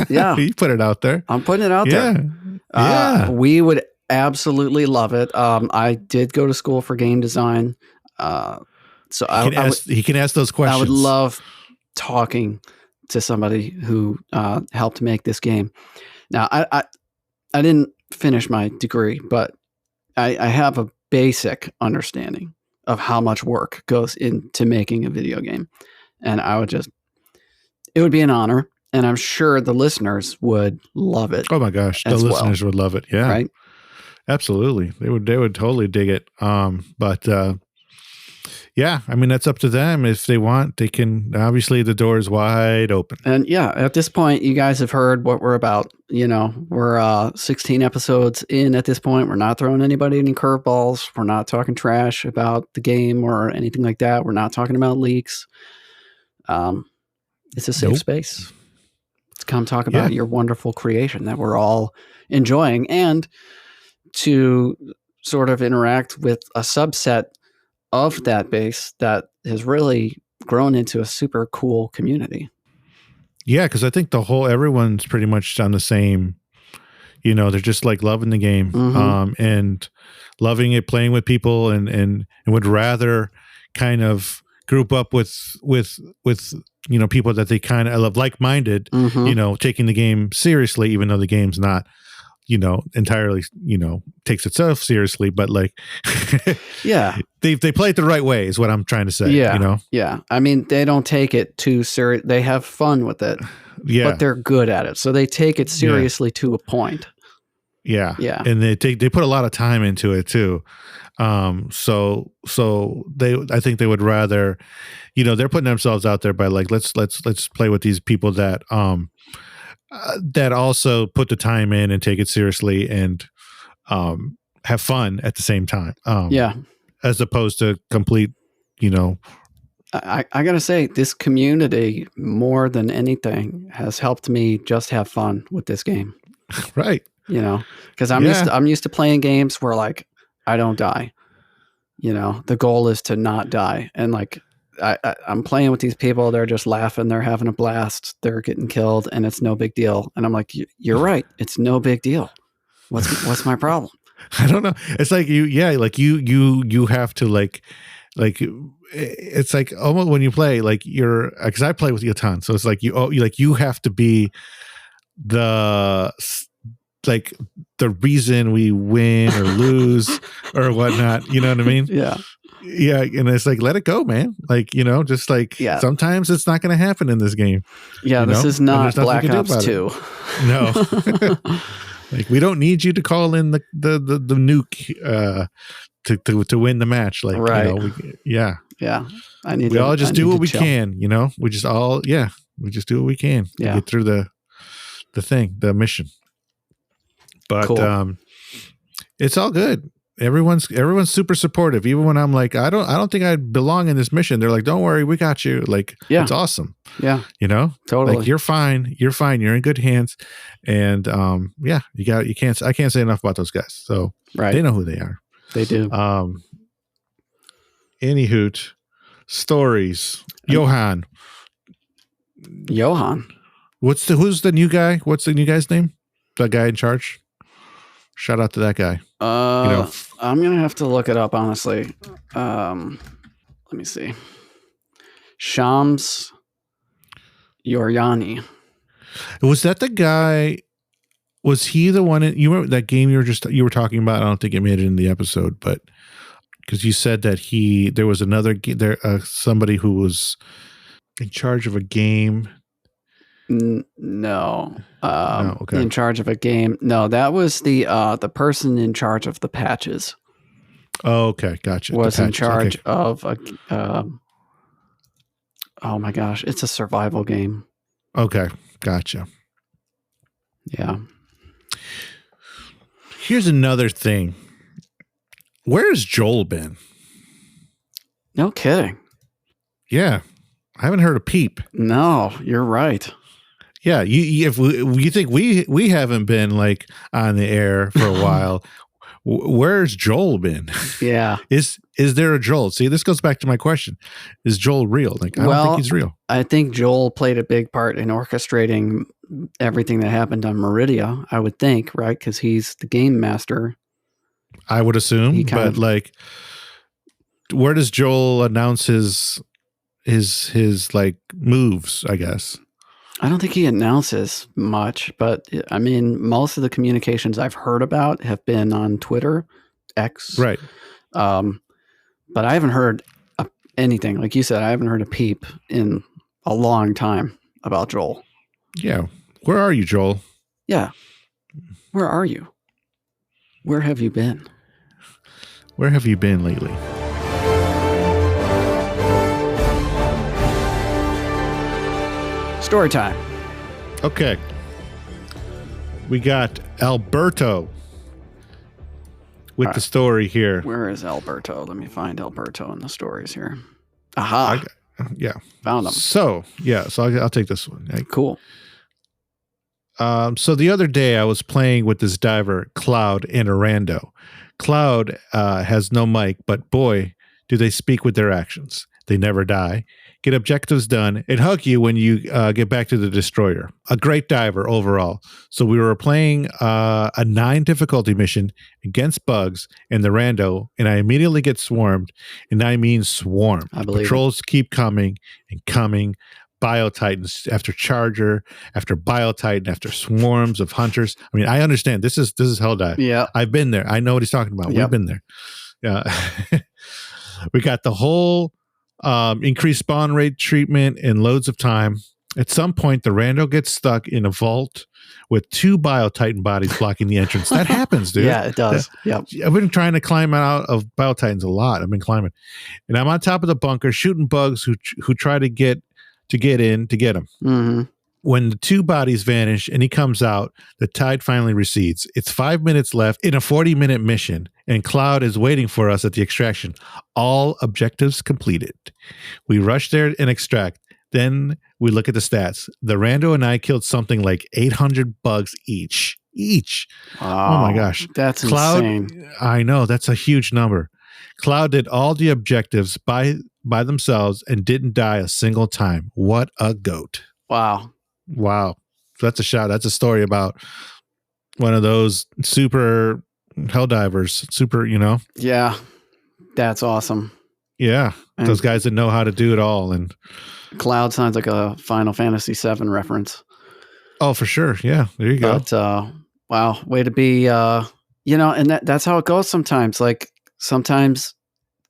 Yeah. You put it out there. I'm putting it out there. Yeah. We would absolutely love it. I did go to school for game design. So he can ask those questions. I would love talking to somebody who helped make this game. Now, I didn't finish my degree, but I have a basic understanding of how much work goes into making a video game. And it would be an honor. And I'm sure the listeners would love it. Oh my gosh, the listeners would love it. Yeah, right. Absolutely, they would totally dig it. But yeah, I mean, that's up to them. If they want, they can. Obviously, the door is wide open. And yeah, at this point, you guys have heard what we're about. You know, we're 16 episodes in at this point. We're not throwing anybody any curveballs. We're not talking trash about the game or anything like that. We're not talking about leaks. It's a safe space. Let's come talk about your wonderful creation that we're all enjoying, and to sort of interact with a subset of that base that has really grown into a super cool community. Yeah, because I think everyone's pretty much on the same, you know, they're just like loving the game, and loving it, playing with people, and would rather kind of group up with you know, people that they kind of love, like-minded, you know, taking the game seriously, even though the game's not, you know, entirely, you know, takes itself seriously, but like, yeah, they play it the right way is what I'm trying to say. Yeah. You know? Yeah. I mean, they don't take it too serious. They have fun with it, but they're good at it. So they take it seriously to a point. Yeah. Yeah. And they put a lot of time into it too. So I think they would rather, you know, they're putting themselves out there by like, let's play with these people that also put the time in and take it seriously and have fun at the same time. As opposed to complete, you know. I gotta say, this community more than anything has helped me just have fun with this game. Right. You know, because I'm used to playing games where like I don't die. You know, the goal is to not die, and like I'm playing with these people. They're just laughing. They're having a blast. They're getting killed, and it's no big deal. And I'm like, you're right. It's no big deal. What's my problem? I don't know. It's like you have to like it's like almost when you play like because I play with you a ton, so it's like you have to be the reason we win or lose or whatnot. You know what I mean? Yeah. Yeah, and it's like, let it go, man. Like, you know, just like sometimes it's not going to happen in this game. Yeah, this is not Black Ops 2. No. Like, we don't need you to call in the nuke to win the match. Like, right. You know, yeah. We all just do what we can, you know? We just do what we can to get through the mission. But cool. It's all good. Everyone's super supportive. Even when I'm like, I don't think I belong in this mission, they're like, don't worry, we got you. Like, it's awesome. Yeah. You know? Totally. Like, you're fine. You're in good hands. And I can't say enough about those guys. So they know who they are. They do. Any hoot. Stories. Johan. Who's the new guy? What's the new guy's name? The guy in charge? Shout out to that guy. I'm gonna have to look it up, honestly. Let me see. Shams Yoryani. Was that the guy? Was he the one? You remember that game you were talking about? I don't think it made it in the episode, but because you said that there was another somebody who was in charge of a game. No. Okay. In charge of a game. No, that was the person in charge of the patches. Oh, okay, gotcha. Was in charge of a. Oh my gosh, it's a survival game. Okay, gotcha. Yeah. Here's another thing. Where's Joel been? No kidding. Yeah, I haven't heard a peep. No, you're right. Yeah, if you think we haven't been like on the air for a while, where's Joel been? Yeah, is there a Joel? See, this goes back to my question: is Joel real? Like, I don't think he's real. I think Joel played a big part in orchestrating everything that happened on Meridia. I would think, right? Because he's the game master. I would assume, but like, where does Joel announce his like moves? I guess. I don't think he announces much, but I mean, most of the communications I've heard about have been on Twitter, X. Right. But I haven't heard anything. Like you said, I haven't heard a peep in a long time about Joel. Yeah. Where are you, Joel? Yeah. Where are you? Where have you been? Where have you been lately? Story time. Okay. We got Alberto with the story here. Where is Alberto? Let me find Alberto in the stories here. Aha. Yeah. Found him. So I'll take this one. Cool. So the other day I was playing with this diver, Cloud, in a rando. Cloud has no mic, but boy, do they speak with their actions. They never die, get objectives done, and hug you when you get back to the destroyer. A great diver overall. So we were playing a 9 difficulty mission against bugs in the rando, and I immediately get swarmed, and I mean swarm. I believe Patrols keep coming and coming. Biotitans after Charger, after Biotitan, after swarms of hunters. I mean, I understand this is Helldive. Yeah, I've been there. I know what he's talking about. Yep. We've been there. Yeah, we got the whole increased spawn rate treatment in loads of time. At some point, the rando gets stuck in a vault with 2 Biotitan bodies blocking the entrance. That happens, dude. Yeah, it does. Yep. I've been trying to climb out of Biotitans a lot. I've been climbing, and I'm on top of the bunker shooting bugs who try to get in to get him. Mm-hmm. When the 2 bodies vanish and he comes out, the tide finally recedes. It's 5 minutes left in a 40-minute mission, and Cloud is waiting for us at the extraction. All objectives completed. We rush there and extract. Then we look at the stats. The rando and I killed something like 800 bugs each. Wow, oh my gosh. That's Cloud, insane. I know, that's a huge number. Cloud did all the objectives by themselves and didn't die a single time. What a goat. Wow. That's a shot. That's a story about one of those super Helldivers. Super, Yeah. That's awesome. Yeah. And those guys that know how to do it all. And Cloud sounds like a Final Fantasy VII reference. Oh, for sure. Yeah. There you go. But, wow. Way to be, and that's how it goes sometimes. Like, sometimes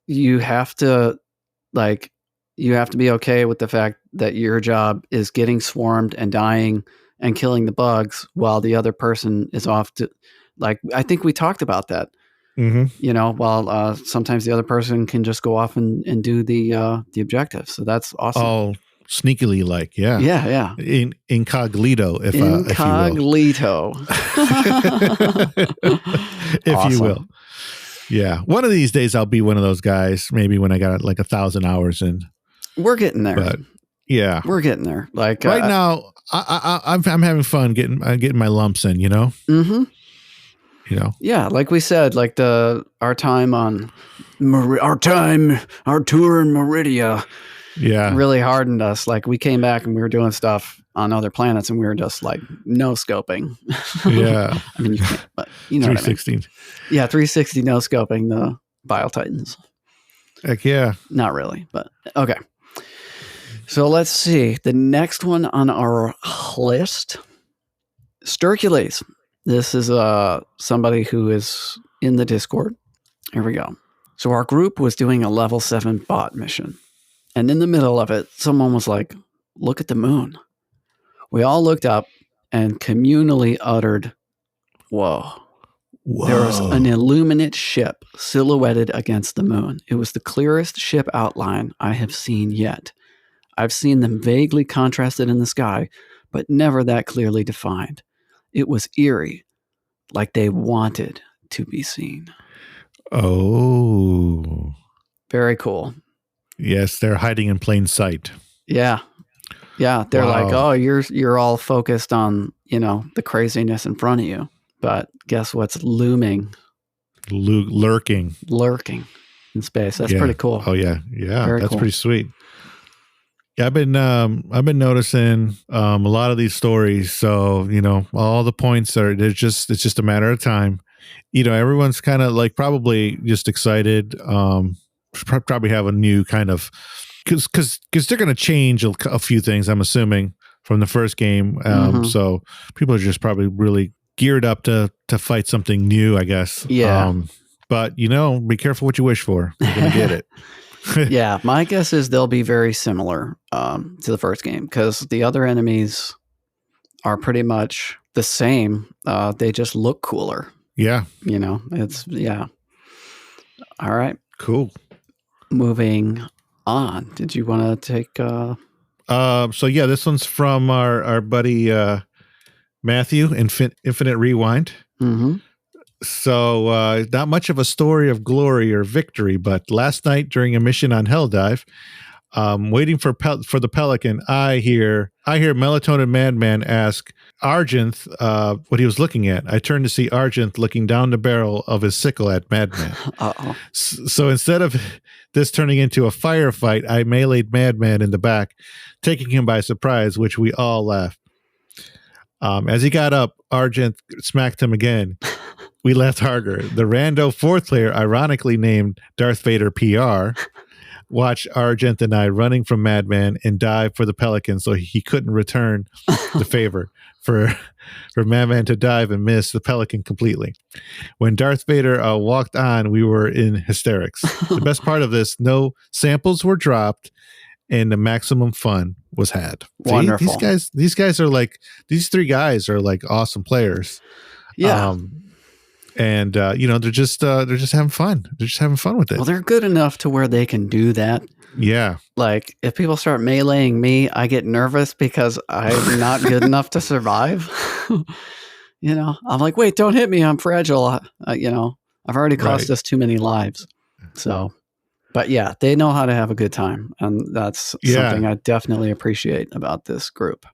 you have to be okay with the fact that your job is getting swarmed and dying and killing the bugs while the other person is off to, like, I think we talked about that. Mm-hmm. While sometimes the other person can just go off and do the objective. So that's awesome. Oh, sneakily, like, yeah. Yeah. Incognito, if you will. If Awesome. you will. Yeah. One of these days I'll be one of those guys, maybe when I got like 1,000 hours in. We're getting there. But yeah. We're getting there. Like right now, I'm having fun getting my lumps in, Mm-hmm. you know? Yeah, like we said, like our tour in Meridia really hardened us. Like we came back and we were doing stuff on other planets and we were just like no scoping. Yeah. I mean, you can't, but you know 316. what I mean. Yeah, 360 no scoping the Bile Titans. Heck yeah. Not really, but okay. So let's see. The next one on our list, Stercules. This is somebody who is in the Discord. Here we go. So our group was doing a level 7 bot mission. And in the middle of it, someone was like, look at the moon. We all looked up and communally uttered, whoa. There was an illuminate ship silhouetted against the moon. It was the clearest ship outline I have seen yet. I've seen them vaguely contrasted in the sky, but never that clearly defined. It was eerie, like they wanted to be seen. Oh. Very cool. Yes, they're hiding in plain sight. Yeah. Yeah, they're like, oh, you're all focused on, the craziness in front of you. But guess what's looming? Lurking in space. That's pretty cool. Oh yeah. Yeah. Very that's cool. Pretty sweet. Yeah, I've been noticing a lot of these stories. So, all the points it's just a matter of time. Everyone's kind of like probably just excited. Probably have a new kind of, because they're going to change a few things, I'm assuming, from the first game. So people are just probably really geared up to fight something new, I guess. Yeah. But be careful what you wish for. You're going to get it. Yeah, my guess is they'll be very similar to the first game because the other enemies are pretty much the same. They just look cooler. Yeah. Yeah. All right. Cool. Moving on. Did you want to take... So yeah, this one's from our buddy Matthew, Infinite Rewind. Mm-hmm. So not much of a story of glory or victory, but last night during a mission on Helldive, waiting for the Pelican, I hear Melatonin Madman ask Argent what he was looking at. I turned to see Argent looking down the barrel of his sickle at Madman. Uh-oh. So instead of this turning into a firefight, I meleeed Madman in the back, taking him by surprise, which we all laughed. As he got up, Argent smacked him again. We laughed harder. The rando fourth player, ironically named Darth Vader PR, watched Argent and I running from Madman and dive for the Pelican so he couldn't return the favor for Madman to dive and miss the Pelican completely. When Darth Vader walked on, we were in hysterics. The best part of this, no samples were dropped and the maximum fun was had. Wonderful. See, these guys are like, these three guys are like awesome players. Yeah. And they're just having fun. They're just having fun with it. Well, they're good enough to where they can do that. Yeah. Like if people start meleeing me, I get nervous because I'm not good enough to survive. I'm like, wait, don't hit me. I'm fragile. I've already cost us too many lives. So, but yeah, they know how to have a good time. And that's something I definitely appreciate about this group.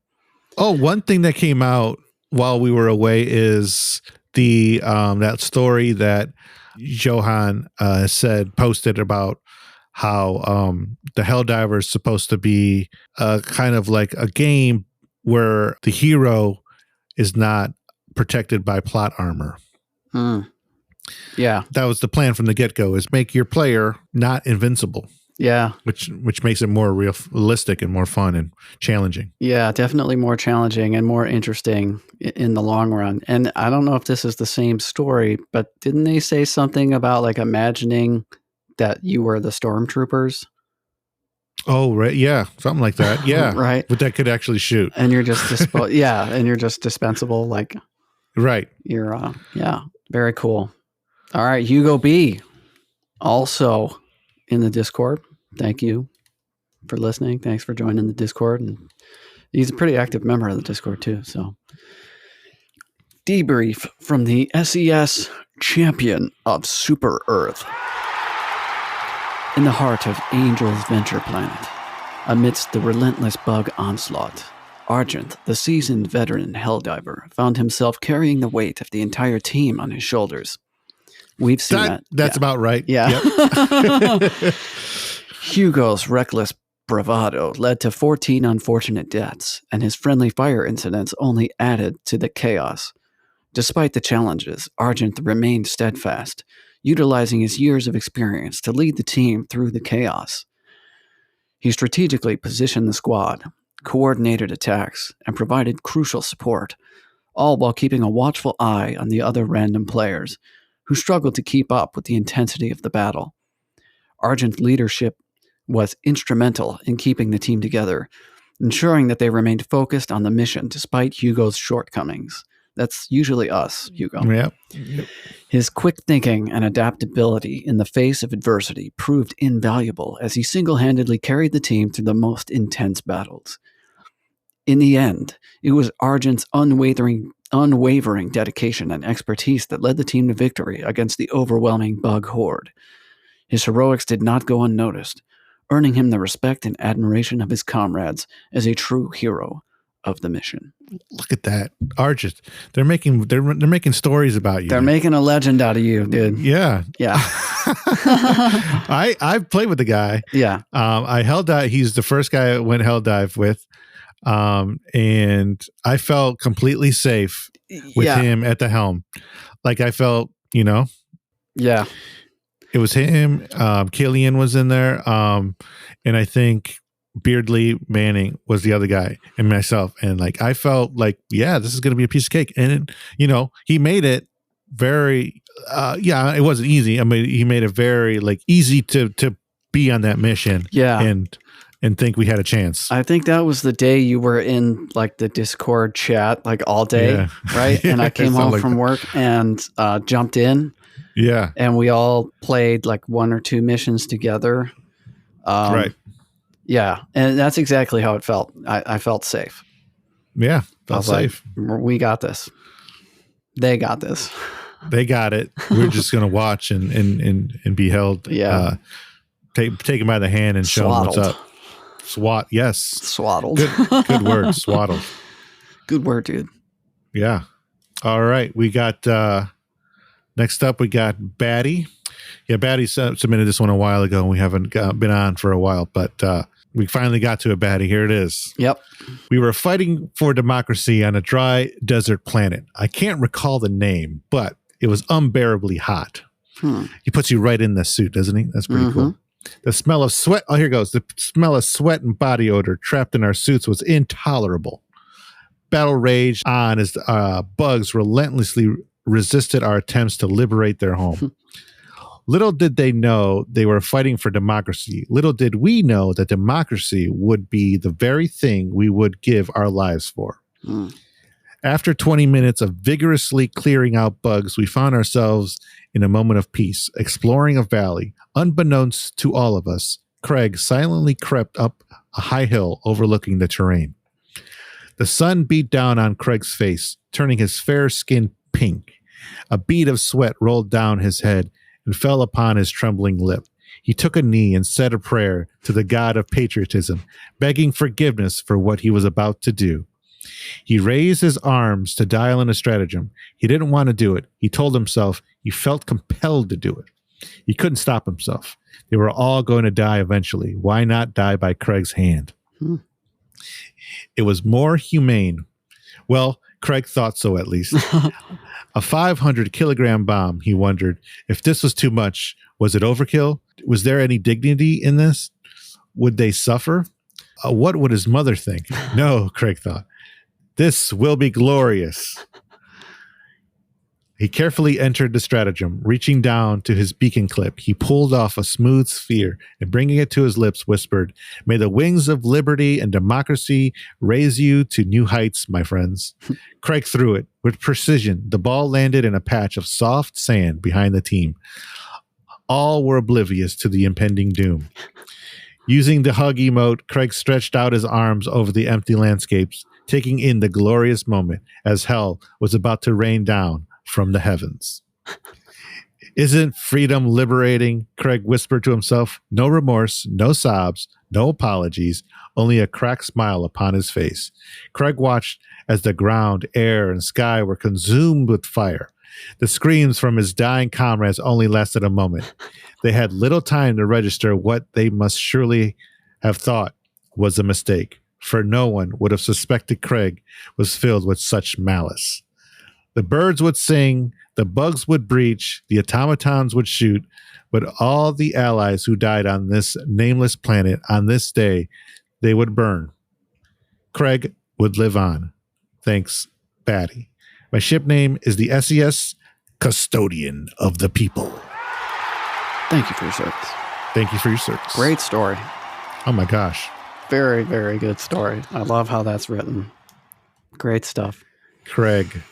Oh, one thing that came out while we were away is the that story that Johan posted about how the Helldiver is supposed to be kind of like a game where the hero is not protected by plot armor. Yeah, that was the plan from the get-go, is make your player not invincible. Yeah, which makes it more realistic and more fun and challenging. Yeah, definitely more challenging and more interesting in the long run. And I don't know if this is the same story, but didn't they say something about like imagining that you were the stormtroopers? Oh, right. Yeah. Something like that. Yeah. Right. But that could actually shoot. And you're just, and you're just dispensable. Like, right. You're, very cool. All right. Hugo B. Also in the Discord. Thank you for listening. Thanks for joining the Discord. And he's a pretty active member of the Discord too. So debrief from the SES champion of Super Earth. In the heart of Angel's Venture Planet, amidst the relentless bug onslaught, Argent, the seasoned veteran helldiver, found himself carrying the weight of the entire team on his shoulders. We've seen that. That's about right. Yeah. Yep. Hugo's reckless bravado led to 14 unfortunate deaths, and his friendly fire incidents only added to the chaos. Despite the challenges, Argent remained steadfast, utilizing his years of experience to lead the team through the chaos. He strategically positioned the squad, coordinated attacks, and provided crucial support, all while keeping a watchful eye on the other random players, who struggled to keep up with the intensity of the battle. Argent's leadership was instrumental in keeping the team together, ensuring that they remained focused on the mission despite Hugo's shortcomings. That's usually us, Hugo. Yep. His quick thinking and adaptability in the face of adversity proved invaluable as he single-handedly carried the team through the most intense battles. In the end, it was Argent's unwavering dedication and expertise that led the team to victory against the overwhelming bug horde. His heroics did not go unnoticed, earning him the respect and admiration of his comrades as a true hero of the mission. Look at that, Argent. They're making stories about you. They're making a legend out of you, dude. Yeah. I've played with the guy. Yeah. I hell dive. He's the first guy I went hell dive with. And I felt completely safe with him at the helm. Like I felt, Yeah. It was him. Killian was in there. And I think Beardley Manning was the other guy, and myself. And like, I felt like, this is going to be a piece of cake. And, he made it very, it wasn't easy. I mean, he made it very like easy to be on that mission. Yeah. And think we had a chance. I think that was the day you were in like the Discord chat like all day, right? And I came home from work and jumped in. Yeah. And we all played like one or two missions together. Right. Yeah. And that's exactly how it felt. I felt safe. Yeah. Felt safe. Like, we got this. They got this. They got it. We're just going to watch and be held. Yeah. Take him by the hand and show him what's up. Yes. Swaddled. Good word. Swaddled. Good word, dude. Yeah. All right. We got, next up, we got Batty. Yeah, Batty submitted this one a while ago, and we haven't been on for a while, but we finally got to it, Batty. Here it is. Yep. We were fighting for democracy on a dry desert planet. I can't recall the name, but it was unbearably hot. He puts you right in the suit, doesn't he? That's pretty cool. The smell of sweat. Oh, here goes. The smell of sweat and body odor trapped in our suits was intolerable. Battle raged on as bugs relentlessly resisted our attempts to liberate their home. Little did they know they were fighting for democracy. Little did we know that democracy would be the very thing we would give our lives for. After 20 minutes of vigorously clearing out bugs, we found ourselves in a moment of peace, exploring a valley. Unbeknownst to all of us, Craig silently crept up a high hill overlooking the terrain. The sun beat down on Craig's face, turning his fair skin pink. A bead of sweat rolled down his head and fell upon his trembling lip. He took a knee and said a prayer to the God of patriotism, begging forgiveness for what he was about to do. He raised his arms to dial in a stratagem. He didn't want to do it. He told himself he felt compelled to do it. He couldn't stop himself. They were all going to die eventually. Why not die by Craig's hand? It was more humane. Well, Craig thought so, at least. A 500-kilogram bomb, he wondered. If this was too much, was it overkill? Was there any dignity in this? Would they suffer? What would his mother think? No, Craig thought. This will be glorious. He carefully entered the stratagem. Reaching down to his beacon clip, he pulled off a smooth sphere and bringing it to his lips, whispered, "May the wings of liberty and democracy raise you to new heights, my friends." Craig threw it. With precision, the ball landed in a patch of soft sand behind the team. All were oblivious to the impending doom. Using the hug emote, Craig stretched out his arms over the empty landscapes, taking in the glorious moment as hell was about to rain down from the heavens. Isn't freedom liberating? Craig whispered to himself. No remorse, no sobs, no apologies, only a cracked smile upon his face. Craig watched as the ground, air, and sky were consumed with fire. The screams from his dying comrades only lasted a moment. They had little time to register what they must surely have thought was a mistake, for no one would have suspected Craig was filled with such malice. The birds would sing, the bugs would breach, the automatons would shoot, but all the allies who died on this nameless planet on this day, they would burn. Craig would live on. Thanks, Batty. My ship name is the SES Custodian of the People. Thank you for your service. Thank you for your service. Great story. Oh my gosh. Very, very good story. I love how that's written. Great stuff. Craig.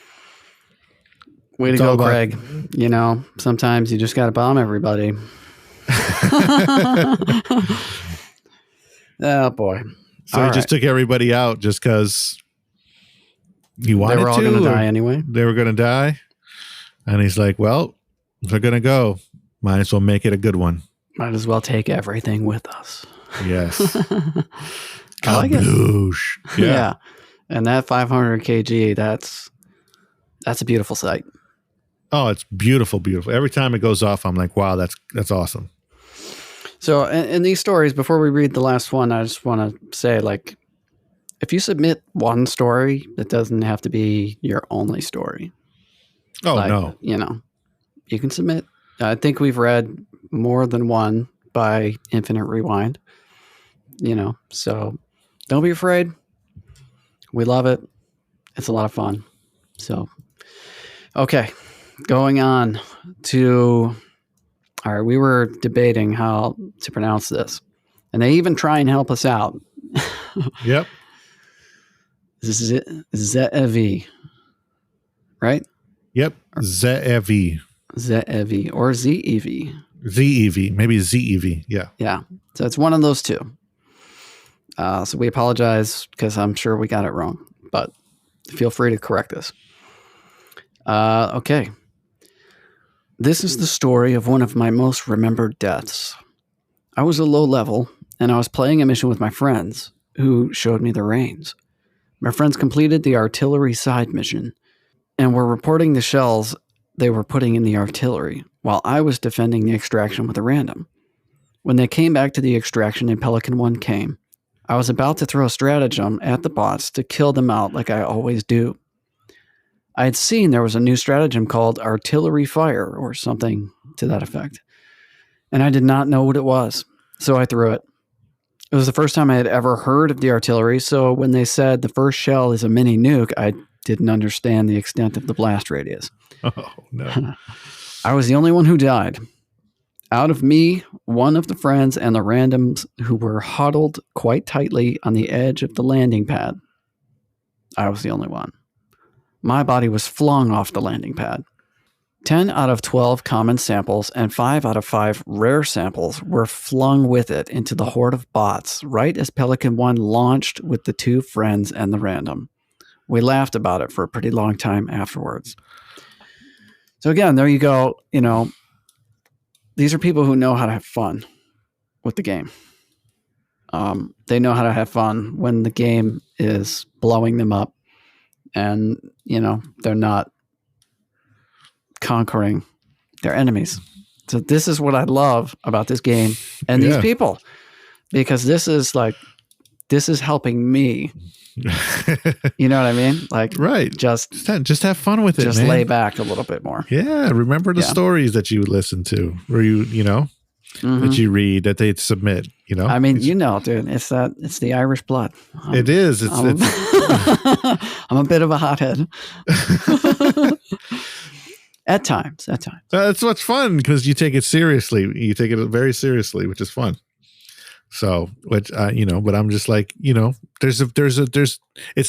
Way to go, Craig. You know, sometimes you just got to bomb everybody. Oh, boy. So he just took everybody out just because he wanted to? They were all going to die anyway. They were going to die. And he's like, well, if they're going to go, might as well make it a good one. Might as well take everything with us. Yes. I like it. Yeah. And that 500 kg, that's a beautiful sight. Oh, it's beautiful, beautiful. Every time it goes off, I'm like, wow, that's awesome. So in these stories, before we read the last one, I just want to say, like, if you submit one story, it doesn't have to be your only story. Oh, no. You know, you can submit. I think we've read more than one by Infinite Rewind, you know, so don't be afraid. We love it. It's a lot of fun. So, okay, going on to, all right, we were debating how to pronounce this, and they even try and help us out. Yep. Zeevi, right? Yep. Zeevi. Zeevi or Zeevi. Zeevi. Maybe Zeevi. Yeah. Yeah. So it's one of those two. So we apologize because I'm sure we got it wrong, but feel free to correct us. Okay. This is the story of one of my most remembered deaths. I was a low level, and I was playing a mission with my friends, who showed me the reins. My friends completed the artillery side mission, and were reporting the shells they were putting in the artillery, while I was defending the extraction with a random. When they came back to the extraction and Pelican 1 came, I was about to throw a stratagem at the bots to kill them out like I always do. I had seen there was a new stratagem called artillery fire or something to that effect, and I did not know what it was, so I threw it. It was the first time I had ever heard of the artillery, so when they said the first shell is a mini nuke, I didn't understand the extent of the blast radius. Oh, no. I was the only one who died. Out of me, one of the friends, and the randoms who were huddled quite tightly on the edge of the landing pad, I was the only one. My body was flung off the landing pad. 10 out of 12 common samples and 5 out of 5 rare samples were flung with it into the horde of bots right as Pelican 1 launched with the 2 friends and the random. We laughed about it for a pretty long time afterwards. So again, there you go. You know, these are people who know how to have fun with the game. They know how to have fun when the game is blowing them up and, you know, they're not conquering their enemies. So this is what I love about this game and these people, because this is helping me. You know what I mean? Like, right. Just have fun with it. Just man. Lay back a little bit more. Yeah. Remember the stories that you listen to, or that you read, that they submit. You know, I mean, dude, it's the Irish blood. It is. I'm a bit of a hothead. At times. That's what's fun, because you take it seriously. You take it very seriously, which is fun. So, but I'm just like, it's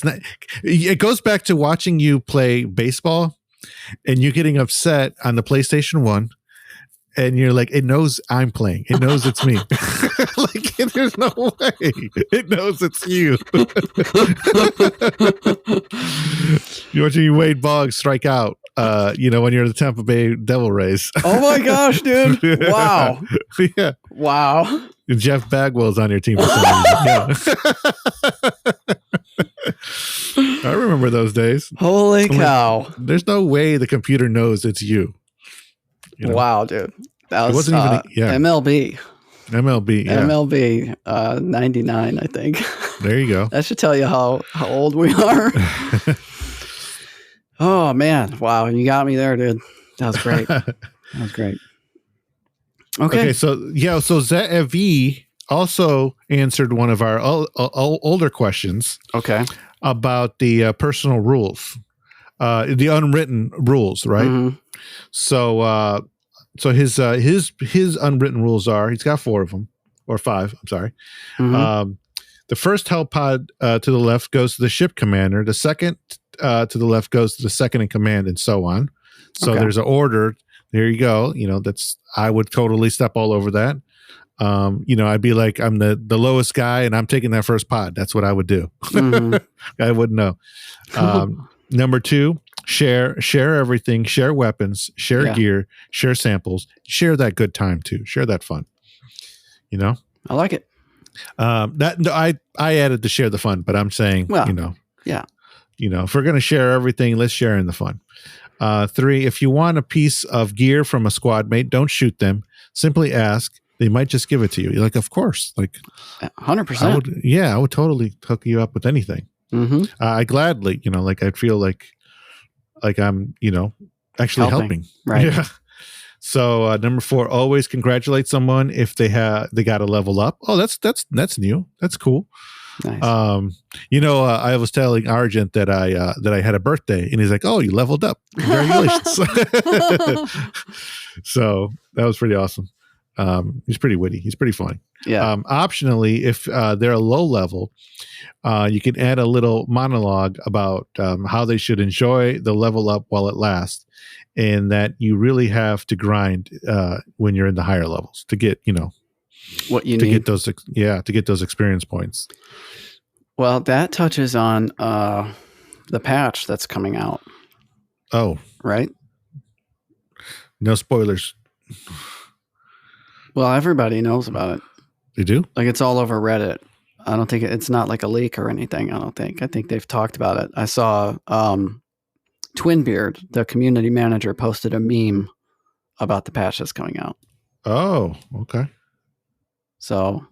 not, it goes back to watching you play baseball and you getting upset on the PlayStation 1 and you're like, it knows I'm playing. It knows it's me. Like, there's no way. It knows it's you. You're watching Wade Boggs strike out, when you're the Tampa Bay Devil Rays. Oh my gosh, dude. Wow. Yeah. Wow. Jeff Bagwell's on your team for some reason. Yeah. I remember those days. Holy cow. There's no way the computer knows it's you. Wow, dude. That was it wasn't even MLB. MLB, yeah. MLB 99, I think. There you go. That should tell you how old we are. Oh, man. Wow. You got me there, dude. That was great. Okay. So ZEV also answered one of our older questions. Okay. About the personal rules, the unwritten rules, right? Mm-hmm. So his unwritten rules are, he's got 4 of them, or 5. I'm sorry. Mm-hmm. The first help pod to the left goes to the ship commander. The second to the left goes to the second in command, and so on. So there's an order. There you go. I would totally step all over that. I'd be like, I'm the lowest guy and I'm taking that first pod. That's what I would do. Mm-hmm. I wouldn't know. Number 2, share everything, share weapons, share gear, share samples, share that good time too. Share that fun. I like it. I added the share the fun, but I'm saying, if we're going to share everything, let's share in the fun. 3, if you want a piece of gear from a squad mate, don't shoot them. Simply ask. They might just give it to you. You're like, of course, like 100%. I would totally hook you up with anything. Mm-hmm. I gladly, I'd feel like I'm, actually helping. Right. Yeah. So number 4, always congratulate someone if they got a level up. Oh, that's new. That's cool. Nice. I was telling Argent that I had a birthday, and he's like, "Oh, you leveled up! Congratulations!" So that was pretty awesome. He's pretty witty. He's pretty funny. Yeah. Optionally, if they're a low level, you can add a little monologue about how they should enjoy the level up while it lasts, and that you really have to grind when you're in the higher levels to get what you need to get those experience points. Well, that touches on the patch that's coming out. Oh, right. No spoilers. Well, everybody knows about it. They do? Like, it's all over Reddit. I don't think it's not like a leak or anything. I think they've talked about it. I saw Twinbeard, the community manager, posted a meme about the patch that's coming out. Oh, okay. So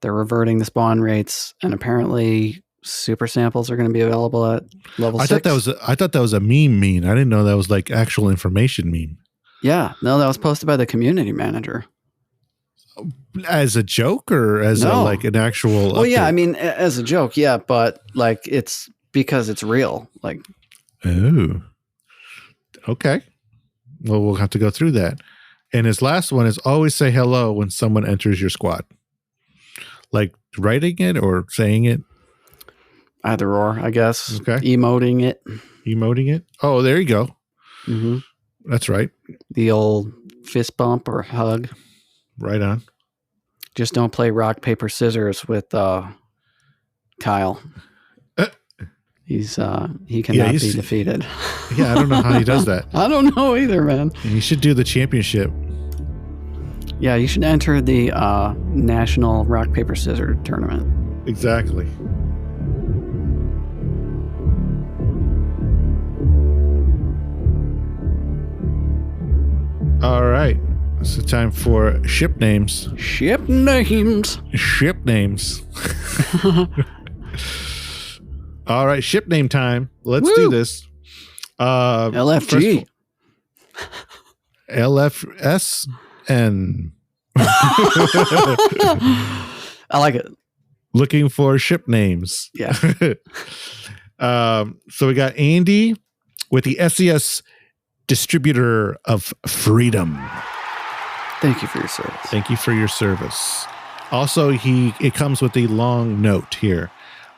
they're reverting the spawn rates, and apparently super samples are going to be available at level 6. I thought that was a meme. I didn't know that was like actual information meme. that was posted by the community manager. As a joke or as an actual Well, update? yeah, I mean, as a joke, yeah, but like it's because it's real. Like, oh, okay. Well, we'll have to go through that. And his last one is always say hello when someone enters your squad. Like writing it or saying it? Either or, I guess. Okay. Emoting it. Oh, there you go. Mm-hmm. That's right. The old fist bump or hug. Right on. Just don't play rock, paper, scissors with Kyle. He cannot be defeated. Yeah, I don't know how he does that. I don't know either, man. And you should do the championship. Yeah, you should enter the National Rock, Paper, Scissors tournament. Exactly. All right. So time for ship names. Ship names. All right, ship name time. Let's do this. LFG. LFSN. I like it. Looking for ship names. Yeah. So we got Andy with the SES Distributor of Freedom. Thank you for your service. Also, it comes with a long note here.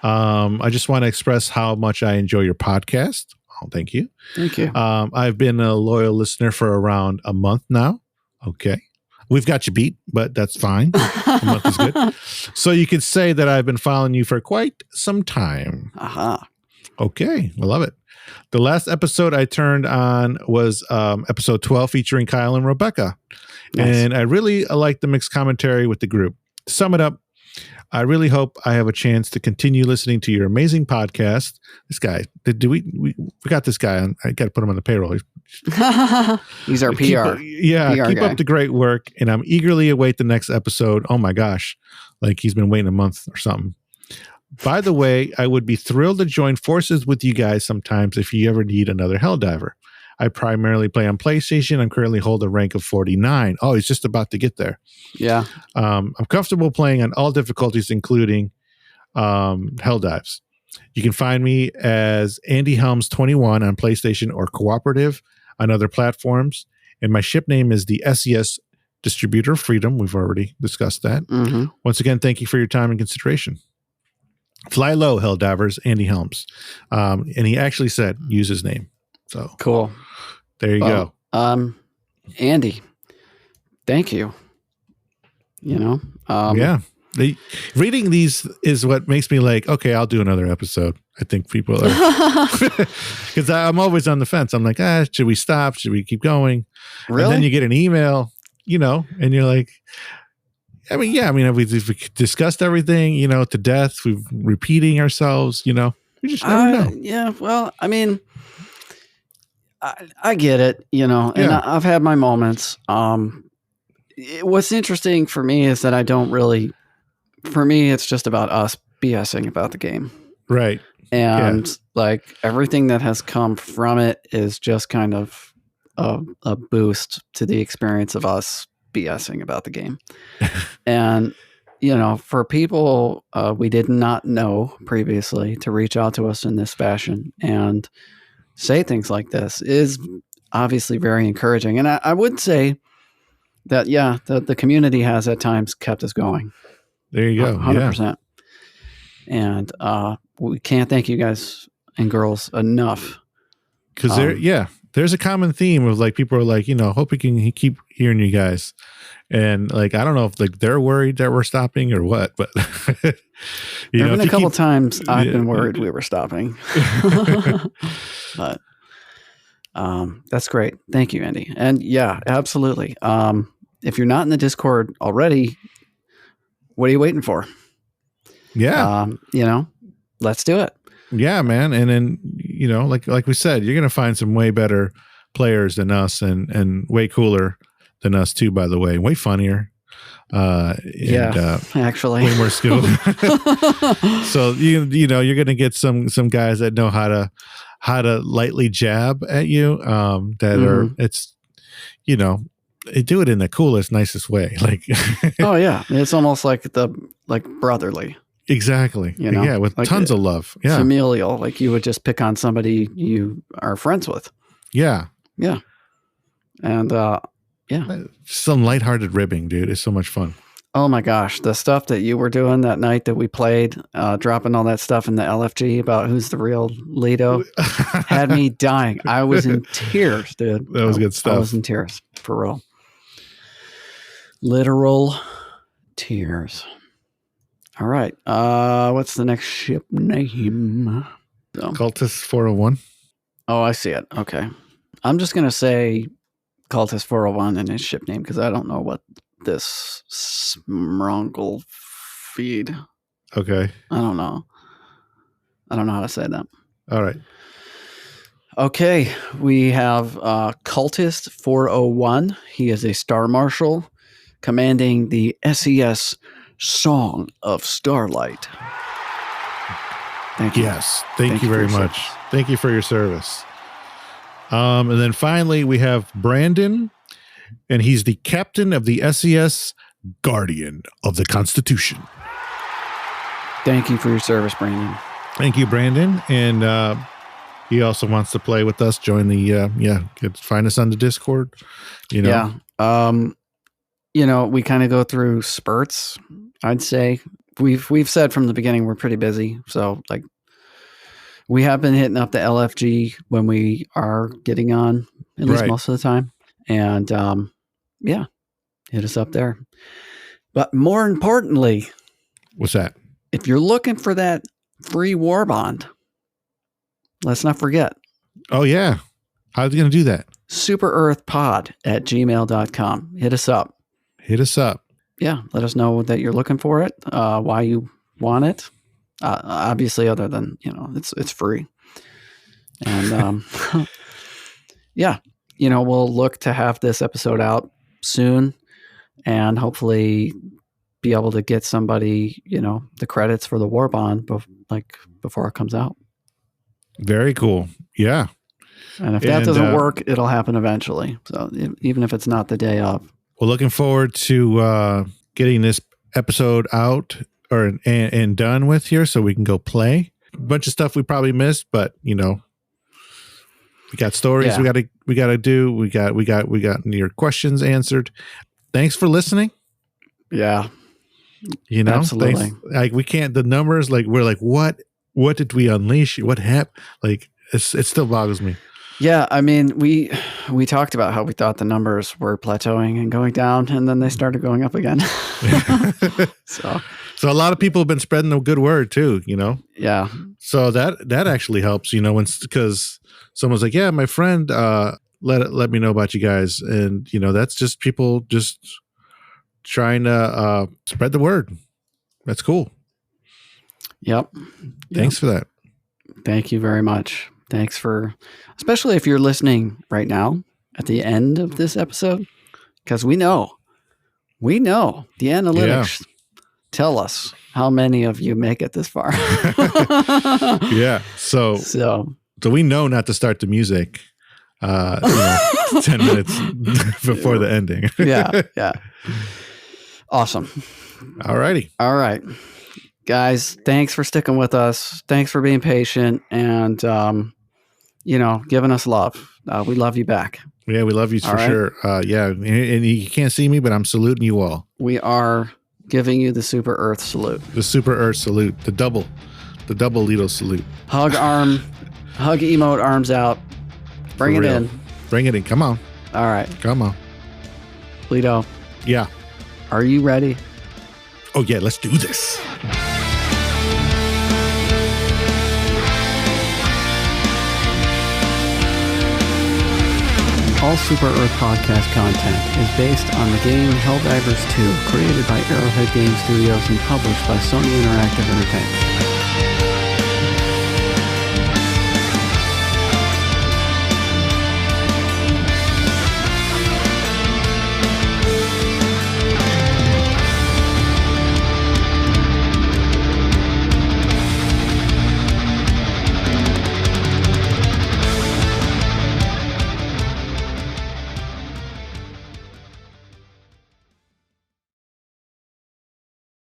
I just want to express how much I enjoy your podcast. Oh, thank you. Thank you. I've been a loyal listener for around a month now. Okay. We've got you beat, but that's fine. A month is good. So you could say that I've been following you for quite some time. Aha. Okay. I love it. The last episode I turned on was episode 12 featuring Kyle and Rebecca. Nice. And I really like the mixed commentary with the group. To sum it up, I really hope I have a chance to continue listening to your amazing podcast. This guy, we got this guy on. I got to put him on the payroll. He's our PR. Keep guy. up the great work, and I'm eagerly await the next episode. Oh my gosh, like he's been waiting a month or something. By the way, I would be thrilled to join forces with you guys sometimes if you ever need another Helldiver. I primarily play on PlayStation. I'm currently hold a rank of 49. Oh, he's just about to get there. Yeah. I'm comfortable playing on all difficulties, including Helldives. You can find me as Andy Helms 21 on PlayStation or Cooperative on other platforms. And my ship name is the SES Distributor Freedom. We've already discussed that. Mm-hmm. Once again, thank you for your time and consideration. Fly low, Helldivers, Andy Helms. And he actually said, use his name. So cool. There you go. Andy, thank you. Yeah. Reading these is what makes me like, okay, I'll do another episode. I think people are, because I'm always on the fence. I'm like, should we stop? Should we keep going? Really? And then you get an email, and you're like, we've discussed everything, to death. We've repeating ourselves, we just never know. Yeah. Well, I get it, and I've had my moments. What's interesting for me is that I don't really, for me, it's just about us BSing about the game. Right. And like everything that has come from it is just kind of a boost to the experience of us BSing about the game. And, for people we did not know previously to reach out to us in this fashion and say things like this is obviously very encouraging. And I would say that, the community has at times kept us going. There you go. 100%. And we can't thank you guys and girls enough. Because there's a common theme of like, people are like, hope we can keep hearing you guys. And like, I don't know if like they're worried that we're stopping or what, but there have been a couple times I've been worried we were stopping. But that's great. Thank you, Andy. And yeah, absolutely. If you're not in the Discord already, what are you waiting for? Yeah. Let's do it. Yeah, man. And then, like we said, you're going to find some way better players than us and way cooler than us too, by the way, way funnier. Actually way more skilled. So, you're going to get some guys that know how to lightly jab at you. They do it in the coolest, nicest way. Like, oh yeah. It's almost like brotherly. Exactly. Yeah. With like tons of love. Yeah. Familial. Like you would just pick on somebody you are friends with. Yeah. Yeah. And, some lighthearted ribbing, dude. It's so much fun. Oh my gosh. The stuff that you were doing that night that we played, dropping all that stuff in the LFG about who's the real Lido had me dying. I was in tears, dude. That was good stuff. I was in tears for real. Literal tears. All right. What's the next ship name? Cultist 401. Oh, I see it. Okay. I'm just going to say Cultist 401 in his ship name because I don't know what this smrongle feed. Okay. I don't know how to say that. All right. Okay. We have Cultist 401. He is a Star Marshal commanding the SES Song of Starlight. Thank you. Yes. Thank you very much. Thank you for your service. And then finally, we have Brandon, and he's the captain of the SES Guardian of the Constitution. Thank you for your service, Brandon. Thank you, Brandon. And he also wants to play with us. Join the, find us on the Discord. Yeah. We kind of go through spurts, I'd say. We've said from the beginning we're pretty busy. So, like, we have been hitting up the LFG when we are getting on, at least most of the time. And, Hit us up there. But more importantly, What's that? if you're looking for that free warbond, let's not forget. Oh, yeah. How's he going to do that? superearthpod@gmail.com. Hit us up. Hit us up. Yeah. Let us know that you're looking for it, why you want it. Obviously, other than, it's free. And yeah, we'll look to have this episode out soon and hopefully be able to get somebody, the credits for the warbond before it comes out. Very cool. Yeah. And if that doesn't work, it'll happen eventually. So even if it's not the day of. We're looking forward to getting this episode out and done with here so we can go play. A bunch of stuff we probably missed, but we got stories we gotta do. We got your questions answered. Thanks for listening. Yeah. Absolutely. Thanks. Like we can't, the numbers, like we're like, what did we unleash? What happened? Like it still boggles me. Yeah, I mean, we talked about how we thought the numbers were plateauing and going down, and then they started going up again. So a lot of people have been spreading the good word too, Yeah. So that actually helps, because someone's like, yeah, my friend let me know about you guys, and that's just people just trying to spread the word. That's cool. Yep. Thanks for that. Thank you very much. Thanks especially if you're listening right now at the end of this episode, because we know the analytics tell us how many of you make it this far. Yeah. So we know not to start the music 10 minutes before the ending. Yeah. Awesome. All righty. All right. Guys, thanks for sticking with us. Thanks for being patient and, giving us love. We love you back. Yeah, we love you for sure. Yeah, and you can't see me, but I'm saluting you all. We are giving you the Super Earth salute. The Super Earth salute. The double Lido salute. Hug emote, arms out. Bring it in. Bring it in. Come on. All right. Come on. Lido. Yeah. Are you ready? Oh, yeah, let's do this. All Super Earth podcast content is based on the game Helldivers 2, created by Arrowhead Game Studios and published by Sony Interactive Entertainment.